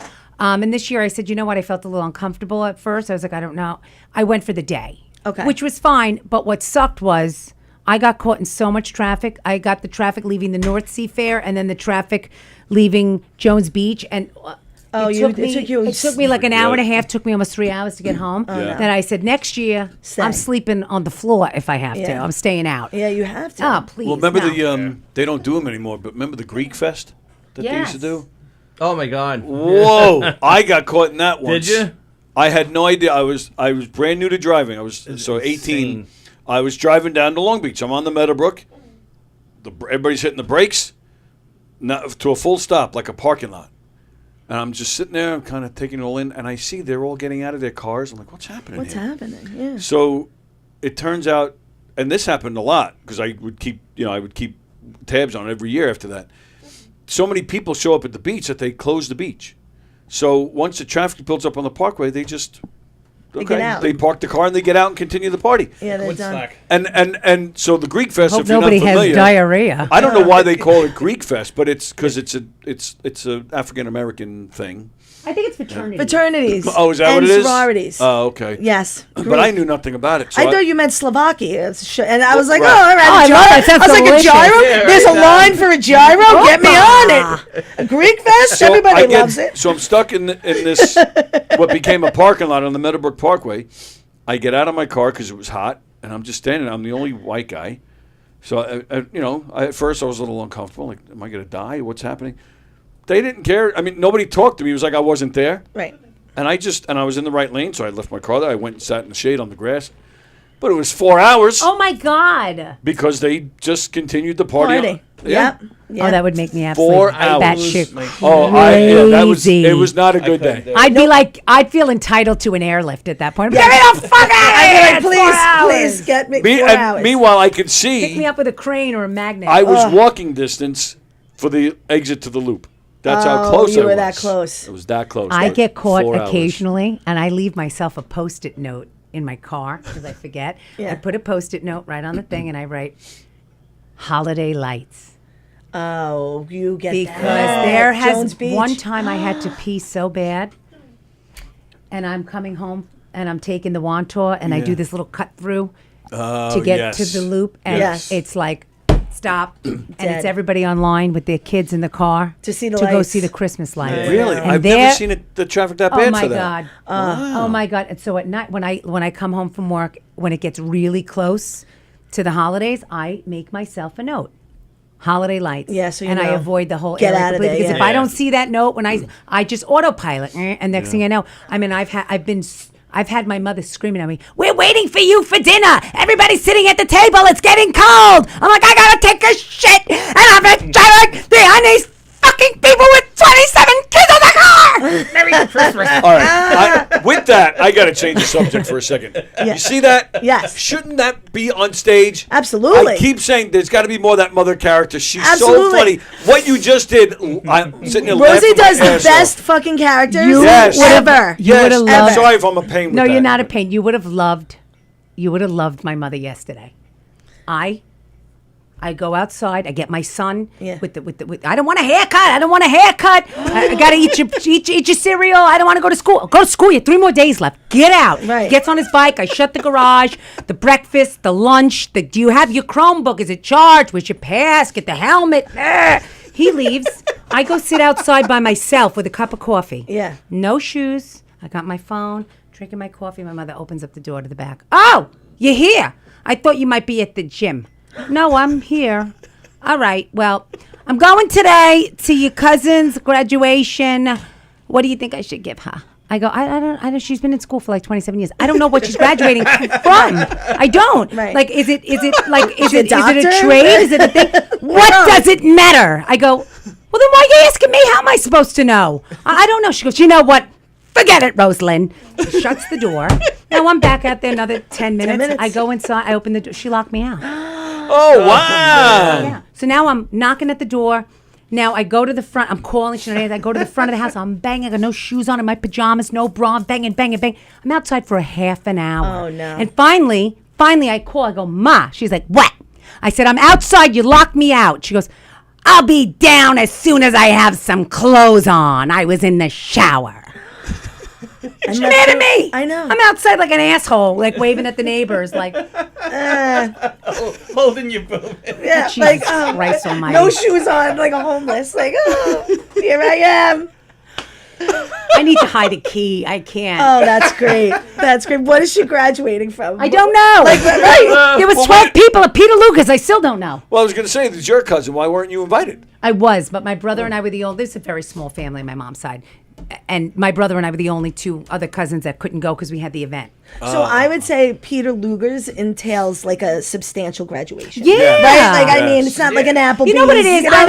And this year, I said, you know what? I felt a little uncomfortable at first. I was like, I don't know. I went for the day. Okay. Which was fine, but what sucked was I got caught in so much traffic. I got the traffic leaving the North Sea Fair and then the traffic leaving Jones Beach. And Oh, it you- took it me, took you- it took me like an hour and a half. Took me almost 3 hours to get home. Oh, no. Then I said, next year, I'm sleeping on the floor if I have to. Yeah. I'm staying out. Yeah, you have to. Oh, please. Well, remember no. they don't do them anymore, but remember the Greek Fest that they used to do? Oh my God! Whoa! I got caught in that once. Did you? I had no idea. I was brand new to driving. I was 18. insane. I was driving down to Long Beach. I'm on the Meadowbrook. Everybody's hitting the brakes, to a full stop, like a parking lot. And I'm just sitting there, I'm kind of taking it all in, and I see they're all getting out of their cars. I'm like, what's happening What's here? happening? Yeah. So it turns out, and this happened a lot because I would keep tabs on it every year after that. So many people show up at the beach that they close the beach. So once the traffic builds up on the parkway, they just get out. They park the car and they get out and continue the party. Yeah, they're done. And so the Greek Fest. Hope if you're nobody not has familiar, diarrhea. I don't know why they call it Greek Fest, but it's because it's a African American thing. I think it's fraternities. Fraternities. Oh, is that and what it is? sororities. Oh, okay. Yes. But I knew nothing about it. So I thought you meant Slovakia, and I was like, Right. "Oh, all right, Oh, I a gyro." love that. Sounds I was like, delicious. "A gyro? Yeah, There's a right. line for a gyro. Get me on it." A Greek Fest. Everybody loves it. So I'm stuck in this what became a parking lot on the Meadowbrook Parkway. I get out of my car because it was hot, and I'm just standing there. I'm the only white guy. So, at first I was a little uncomfortable. Like, am I going to die? What's happening? They didn't care. I mean, nobody talked to me. It was like I wasn't there. Right. And I was in the right lane, so I left my car there. I went and sat in the shade on the grass. But it was 4 hours Oh my God. because they just continued the party. Party. Yeah. Yep. Oh, that would make me absolutely 4 hours. That shit Oh, it was not a good day. I'd be like, I'd feel entitled to an airlift at that point. Yeah. Get me the fuck out of I'd here! be like, It's 4 please, hours. please get me 4 And hours. meanwhile, I could Pick see me up with a crane or a magnet. I was walking distance for the exit to the loop. That's how Oh, close you I were was. that close. It was that close. I But get caught 4 hours. occasionally, and I leave myself a Post-it note in my car because I forget. Yeah. I put a Post-it note right on the thing, and I write holiday lights. Oh, you get Because that. there Jones has Beach. one time I had to pee so bad, and I'm coming home and I'm taking the Wantor and I Yeah. do this little cut through Oh, to get yes. to the loop, and Yes. it's like stop, and Dead. it's everybody online with their kids in the car To see the go lights. see the Christmas lights. Really? And I've there- never seen the traffic that bad Oh my for that. God! Oh my God! And so at night, when I come home from work, when it gets really close to the holidays, I make myself a note. Holiday lights. Yeah, so you and I know. avoid the whole Get area out of completely, there, because yeah. if I don't see that note, when I just autopilot, and next thing I know, I mean, I've had my mother screaming at me, "We're waiting for you for dinner. Everybody's sitting at the table. It's getting cold." I'm like, I gotta take a shit, and I'm like behind these fucking people with 27 kids in the car. Merry Christmas. All right. With that, I got to change the subject for a second. Yeah. You see that? Yes. Shouldn't that be on stage? Absolutely. I keep saying there's got to be more of that mother character. She's Absolutely. so funny. What you just did, I'm sitting there Rosie laughing my does the ass best off. fucking characters Yes. ever. Yes. would've I'm loved- sorry if I'm a pain with No, that. you're not a pain. You would have loved my mother yesterday. I go outside. I get my son with the. I don't want a haircut. I don't want a haircut. I gotta eat your cereal. I don't want to go to school. Go to school. You have 3 more days left. Get out. Right. Gets on his bike. I shut the garage. The breakfast. The lunch. Do you have your Chromebook? Is it charged? Where's your pass? Get the helmet. He leaves. I go sit outside by myself with a cup of coffee. Yeah. No shoes. I got my phone, drinking my coffee. My mother opens up the door to the back. "Oh, you're here. I thought you might be at the gym." "No, I'm here." "All right. Well, I'm going today to your cousin's graduation. What do you think I should give her?" I go, I don't. She's been in school for like 27 years. I don't know what she's graduating from. I don't. Right. Like, is it like, is She a it a doctor? trade? Is it a thing? What does it matter? I go, well, then why are you asking me? How am I supposed to know? I don't know. She goes, "You know what? Forget it, Rosalind." She shuts the door. Now I'm back out there another 10 minutes. minutes. I go inside. I open the door. She locked me out. Oh, wow. Yeah. So now I'm knocking at the door. Now I go to the front. I'm calling. I go to the front of the house. I'm banging. I got no shoes on in my pajamas, no bra. I'm banging. I'm outside for a half an hour. Oh, no. And finally I call. I go, Ma. She's like, what? I said, I'm outside. You locked me out. She goes, I'll be down as soon as I have some clothes on. I was in the shower. She's mad at me. I know. I'm outside like an asshole, like waving at the neighbors, like Holding your boob. Yeah, Jesus like Christ almighty. no shoes on, like a homeless. Like, oh, here I am. I need to hide a key. I can't. Oh, that's great. That's great. What is she graduating from? I don't know. Like, right? There was 12 people at Peter Lucas. I still don't know. Well, I was going to say, this is your cousin. Why weren't you invited? I was, but my brother and I were the only. This is a very small family on my mom's side. And my brother and I were the only two other cousins that couldn't go because we had the event. So I would say Peter Luger's entails like a substantial graduation. Yeah. Right? Like, I mean, it's not like an Applebee's. You know what it is? You know,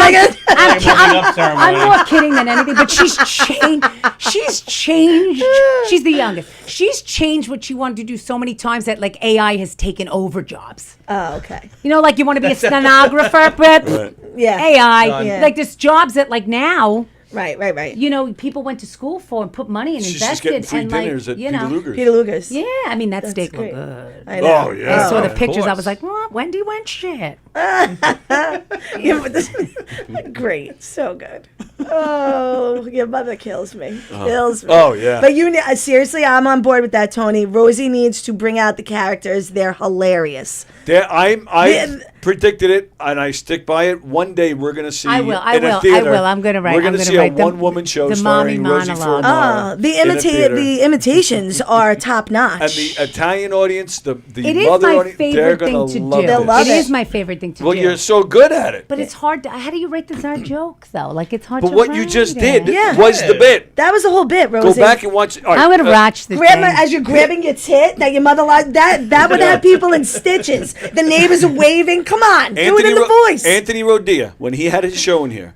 I'm more kidding than anything, but she's changed. She's changed. She's the youngest. She's changed what she wanted to do so many times that like AI has taken over jobs. Oh, okay. You know, like you want to be a stenographer, but Yeah. AI. Yeah. Like there's jobs that like now. Right. You know, people went to school for and put money and She's invested. just getting free and dinners like, at you Peter know, Luger's. Peter Luger's. Yeah, I mean that That's steak great. looked good. I know. Oh, yeah. I saw the Of pictures. I course. was like, what? Wendy went shit. Yeah, but great. So good. Oh, your mother kills me. Kills me. Oh, yeah. But seriously, I'm on board with that, Tony. Rosie needs to bring out the characters. They're hilarious. I predicted it, and I stick by it. One day we're going to see I will. in a theater. I'm going to write. We're going to see a the- one-woman show the starring mommy Rosie monologue. Fiumara The in a theater. the imitations are top notch. And the Italian audience, the It is mother my audience, they're favorite going thing to to love do. this. They'll love It it. is my favorite thing to Well, do. you're so good at it. But it's hard. How do you write this art joke though? Like it's hard. But to what you write just it. did was the bit. That was the whole bit, Rosie. Go back and watch. All right, I would have watched the Grab thing. as you're grabbing your tit that your mother liked. That would have people in stitches. The neighbors are waving. Come on, do it in the voice. Anthony Rodia, when he had his show in here,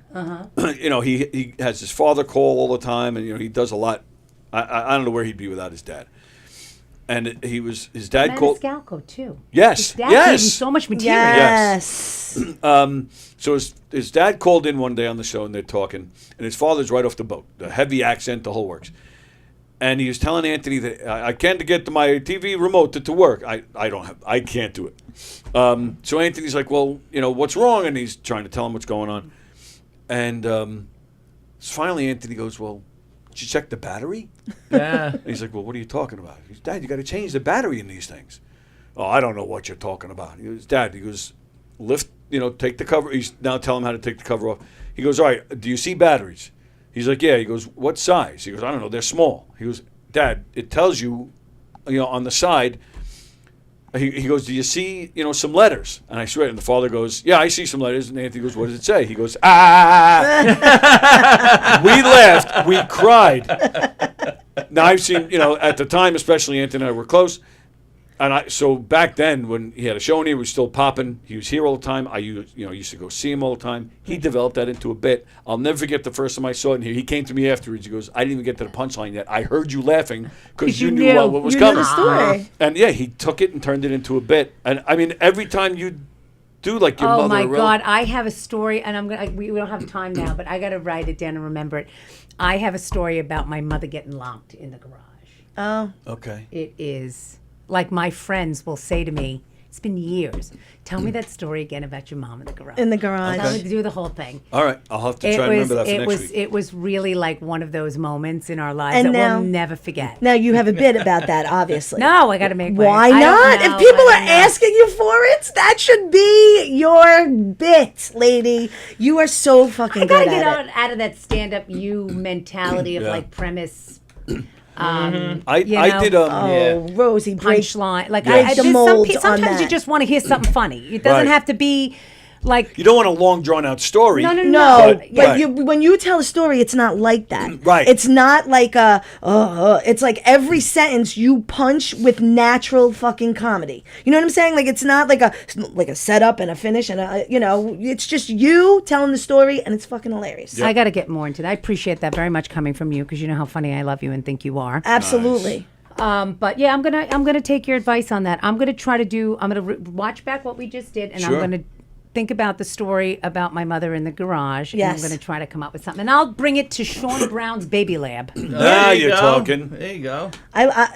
you know, he has his father call all the time, and you know he does a lot. I don't know where he'd be without his dad. And his dad called. Maniscalco too. Yes, His dad yes. gave him so much material. Yes. So his dad called in one day on the show, and they're talking, and his father's right off the boat, the heavy accent, the whole works. And he was telling Anthony that I can't get to my TV remote to work. I can't do it. So Anthony's like, well, you know, what's wrong? And he's trying to tell him what's going on. And finally Anthony goes, well, did you check the battery? Yeah. And he's like, well, what are you talking about? He goes, Dad, you got to change the battery in these things. Oh, I don't know what you're talking about. He goes, Dad, take the cover. He's now telling him how to take the cover off. He goes, all right, do you see batteries? He's like, yeah. He goes, what size? He goes, I don't know. They're small. He goes, Dad, it tells you, on the side. He goes, do you see, some letters? And I swear, and the father goes, yeah, I see some letters. And Anthony goes, what does it say? He goes, We laughed. We cried. Now, I've seen, at the time, especially Anthony and I were close. And so back then, when he had a show and he was still popping, he was here all the time. I used to go see him all the time. He developed that into a bit. I'll never forget the first time I saw it in here. He came to me afterwards. He goes, I didn't even get to the punchline yet. I heard you laughing because you knew what was coming. The story. And yeah, he took it and turned it into a bit. And I mean, every time you do like your mother. Oh my God, I have a story, and we don't have time now, but I got to write it down and remember it. I have a story about my mother getting locked in the garage. Oh. Okay. It is. Like my friends will say to me, it's been years, tell me that story again about your mom in the garage. In the garage. Tell me to do the whole thing. All right. I'll have to try to remember that for next week. It was really like one of those moments in our lives And that now- we'll never forget. Now you have a bit about that, obviously. No, I got to make Why mine. I don't not? know, If people I are don't know. asking you for it, that should be your bit, lady. You are so fucking I good gotta get at it. out of that stand-up you mentality of Yeah. like premise. I know, did Rosie, break punchline. Like Yes. the there's mold on sometimes you that. just want to hear something funny. It doesn't Right. have to be like. You don't want a long, drawn-out story. No. No, but Right. when you tell a story, it's not like that. Right. It's not like it's like every sentence you punch with natural fucking comedy. You know what I'm saying? Like it's not like a setup and a finish and it's just you telling the story and it's fucking hilarious. I got to get more into that. I appreciate that very much coming from you because you know how funny I love you and think you are. Absolutely. But yeah, I'm gonna take your advice on that. I'm gonna watch back what we just did, and Sure. I'm gonna think about the story about my mother in the garage. Yes. And I'm gonna try to come up with something, and I'll bring it to Sean Brown's baby lab. Now you're talking. There you go.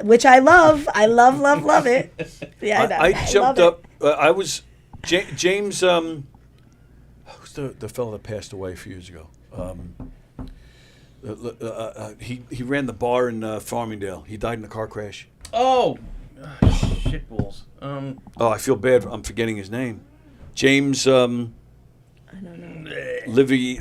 Which I love. I love it. Yeah, I know. I jumped love up. I was James. Who's the fellow that passed away a few years ago? He ran the bar in Farmingdale. He died in a car crash. Oh, shitballs. Oh, I feel bad. I'm forgetting his name. James. I don't know. Livy,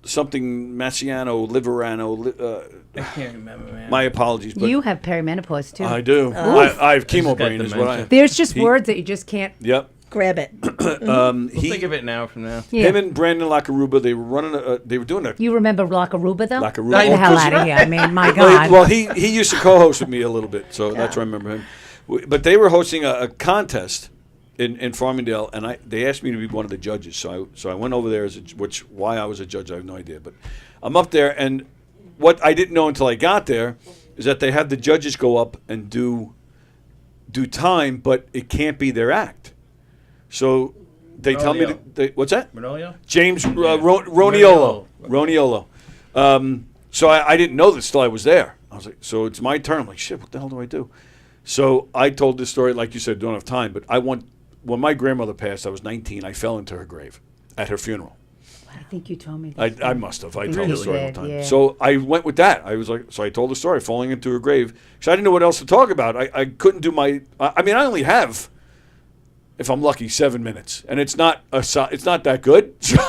something Massiano, Liverano. I can't remember, man. My apologies, but You have perimenopause too. I do. I have chemo brain, is what I have. There's just words that you just can't. Yep. Grab it. We'll think of it now from now. Yeah. Him and Brandon Lacaruba, they were running. They were doing a. You remember Lacaruba though? Lacaruba. Get the hell out of here! I mean, my God. Well, he used to co-host with me a little bit, so that's why I remember him. But they were hosting a contest in Farmingdale, and they asked me to be one of the judges. So I went over there why I was a judge, I have no idea. But I'm up there, and what I didn't know until I got there is that they have the judges go up and do time, but it can't be their act. So they tell me what's that? Ronolio? James Roniolo. So I didn't know this till I was there. I was like, so it's my turn. I'm like, shit, what the hell do I do? So I told this story, like you said, don't have time, but when my grandmother passed, I was 19, I fell into her grave at her funeral. I think you told me that. I must have. I tell the story all the time. Yeah. So I went with that. So I told the story, falling into her grave. So I didn't know what else to talk about. I couldn't do I only have, if I'm lucky, 7 minutes, and it's not that good. So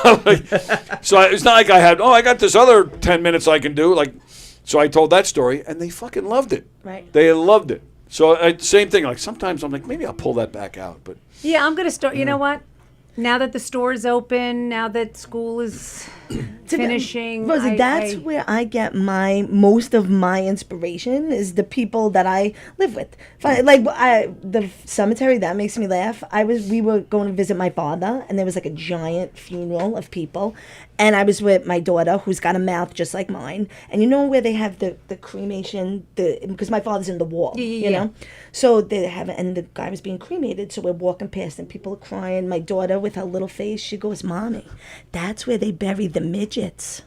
it's not like I got this other 10 minutes I can do. So I told that story, and they fucking loved it. Right. They loved it. So same thing. Like sometimes I'm like, maybe I'll pull that back out, but Yeah, I'm gonna start. You know what? Now that the store is open, now that school is finishing, Rosie, that's where I get most of my inspiration is the people that I live with. The cemetery, that makes me laugh. We were going to visit my father, and there was like a giant funeral of people, and I was with my daughter, who's got a mouth just like mine. And you know where they have the cremation, because my father's in the wall, you know? So they have, and the guy was being cremated, so we're walking past, and people are crying. My daughter, with her little face, she goes, "Mommy, that's where they bury the midgets."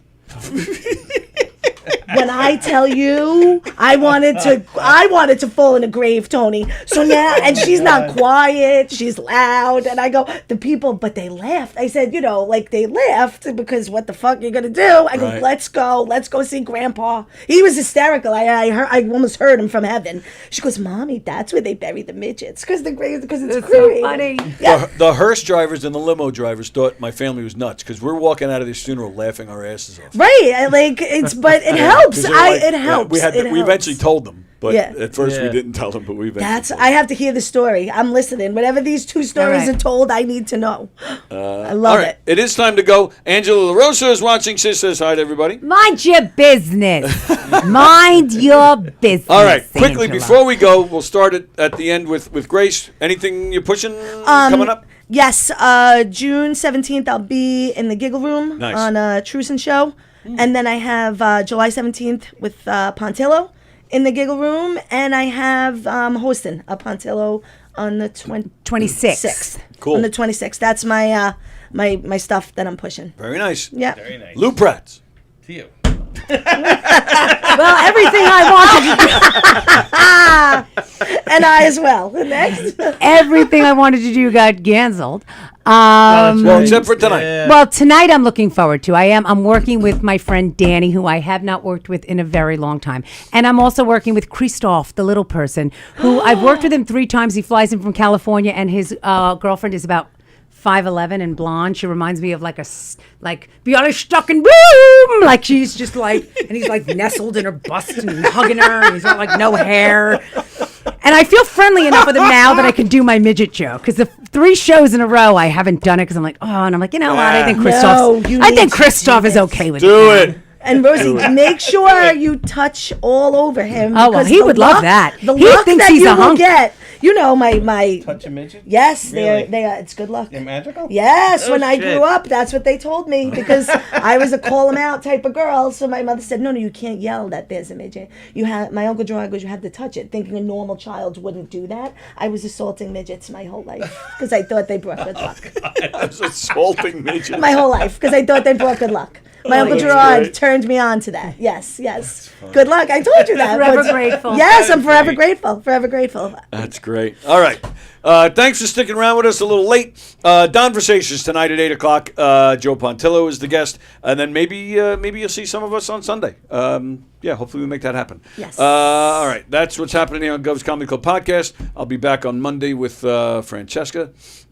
When I tell you, I wanted to fall in a grave, Tony. So now, and she's not quiet, she's loud, and I go, the people, but they laughed. I said, they laughed because what the fuck you gonna do? I go, Right. let's go see Grandpa. He was hysterical. I almost heard him from heaven. She goes, "Mommy, that's where they bury the midgets because it's so funny." Yeah. the hearse drivers and the limo drivers thought my family was nuts because we're walking out of this funeral laughing our asses off. Right, but it helps. It helps. We It eventually helps. told them, but Yeah. at first we didn't tell them. But we eventually. I have to hear the story. I'm listening. Whatever these two stories right. are told, I need to know. I love all right, it. it is time to go. Angela LaRosa is watching. She says hi to everybody. Mind your business. Mind your business. All right, quickly Angela. before we go, we'll start it at the end with Grace. Anything you're pushing coming up? Yes, June 17th, I'll be in the Giggle Room Nice. on a Truson show. And then I have July 17th with Pontillo in the Giggle Room. And I have hosting a Pontillo on the 26th. Cool. On the 26th. That's my my stuff that I'm pushing. Very nice. Yeah. Very nice. Lou Prats. To you. Well, everything I wanted to do. And I as well. Next. Everything I wanted to do got canceled. Well, except for tonight. Well, tonight I'm looking forward to. I'm working with my friend Danny, who I have not worked with in a very long time. And I'm also working with Christoph, the little person, who I've worked with him 3 times. He flies in from California, and his girlfriend is about 5'11" and blonde. She reminds me of like Beyonce stuck in room. Like she's just like, and he's like nestled in her bust and hugging her, and he's got like no hair. And I feel friendly enough with him now that I can do my midget show. Because the 3 shows in a row, I haven't done it because I'm like, oh, and I'm like, you know what? I think Christoph is okay with Do it. it. And Rosie, make sure you touch all over him. Oh, well, because he the would love that. The He look thinks that he's you a will hunk. get, You know my. Touch a midget? Yes, Really? they are. It's good luck. They're magical? Yes, Oh, when I shit. grew up, that's what they told me because I was a call them out type of girl. So my mother said, no, you can't yell that there's a midget. My Uncle John goes, you have to touch it. Thinking a normal child wouldn't do that. I was assaulting midgets my whole life because I thought they brought good luck. I was assaulting midgets. My whole life because I thought they brought good luck. My Uncle that's Gerard great. turned me on to that. Yes. Good luck. I told you that. Forever But- grateful. Yes, I'm forever grateful. Forever grateful. That's great. All right. Thanks for sticking around with us a little late. Conversations tonight at 8 o'clock. Joe Pontillo is the guest. And then maybe you'll see some of us on Sunday. Hopefully we make that happen. Yes. All right. That's what's happening here on Gov's Comedy Club podcast. I'll be back on Monday with Francesca.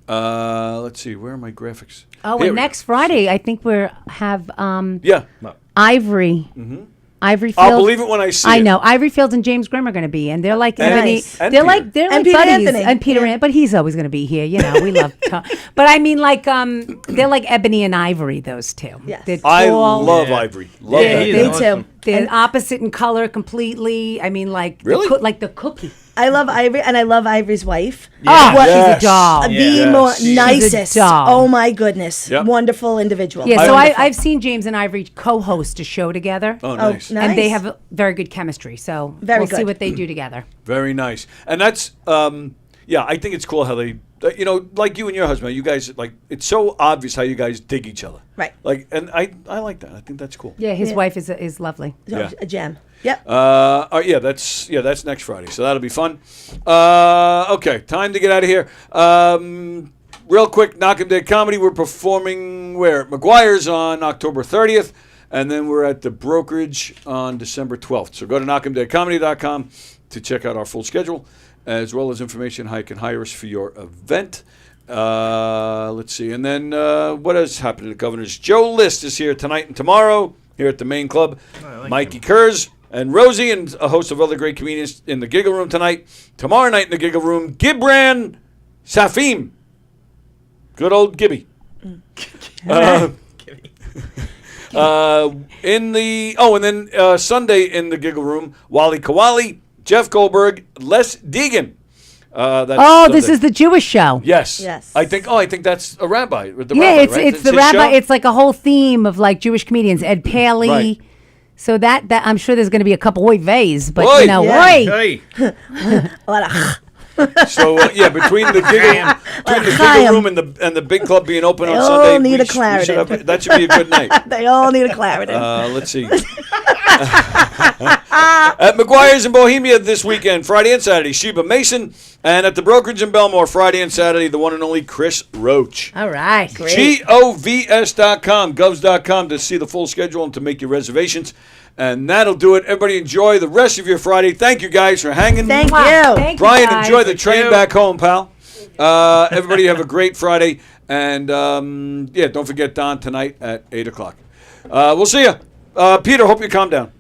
Let's see. Where are my graphics? Oh, Here and we next Friday, I think we have Yeah. Ivory. Mm-hmm. Ivory Field. I'll believe it when I see I it. know Ivory Field and James Grimm are going to be, and they're like And- Ebony. Nice. And They're Peter. like And buddies. Peter Anthony. And Peter, but he's always going to be here. You know, we love. But I mean, like they're like Ebony and Ivory. Those two. Yes. They're I tall. love Ivory. Love Yeah, that. he's they awesome. They're opposite in color completely. I mean, like Really? like the cookie. I love Ivory, and I love Ivory's wife. Oh, What- she's Yes. a doll. The Yes. more She's a nicest. doll. Oh my goodness. Yep. Wonderful individual. Yeah, so Wonderful. I've seen James and Ivory co-host a show together. Oh, nice. nice. And they have a very good chemistry. So Very we'll see good. what they do together. Very nice. And that's, I think it's cool how they, like you and your husband, you guys, like, it's so obvious how you guys dig each other. Right. Like, and I like that. I think that's cool. Yeah, his Yeah. wife is lovely. Yeah. A gem. Yep. That's next Friday, so that'll be fun. Okay, time to get out of here. Real quick, Knock 'em Dead Comedy. We're performing where? At McGuire's on October 30th, and then we're at the Brokerage on December 12th. So go to knockemdeadcomedy.com to check out our full schedule, as well as information how you can hire us for your event. Let's see, and then what else happened to the Governors? Joe List is here tonight and tomorrow here at the main club. Mikey Kurz and Rosie and a host of other great comedians in the Giggle Room tonight. Tomorrow night in the Giggle Room, Gibran Safim. Good old Gibby. And then Sunday in the Giggle Room, Wally Kawali, Jeff Goldberg, Les Deegan. That's This Sunday. is the Jewish show. Yes. Yes. I think that's a rabbi. With the Yeah, rabbi, it's right? it's the his rabbi. show? It's like a whole theme of like Jewish comedians. Ed Paley. Right. So that I'm sure there's going to be a couple oy veys, but Oy. you know, Yeah. oy. Hey. So between the Giggle Room and the big club being open on They all Sunday, need a should Clarendon. that should be a good night. They all need a Clarendon. Let's see. At McGuire's in Bohemia this weekend, Friday and Saturday, Sheba Mason. And at the Brokerage in Belmore, Friday and Saturday, the one and only Chris Roach. All right. govs.com, govs.com to see the full schedule and to make your reservations. And that'll do it. Everybody enjoy the rest of your Friday. Thank you guys for hanging. Thank you. Thank you, Brian, guys. enjoy the train back home, pal. Everybody have a great Friday. And, don't forget Don tonight at 8 o'clock. We'll see you. Peter, hope you calm down.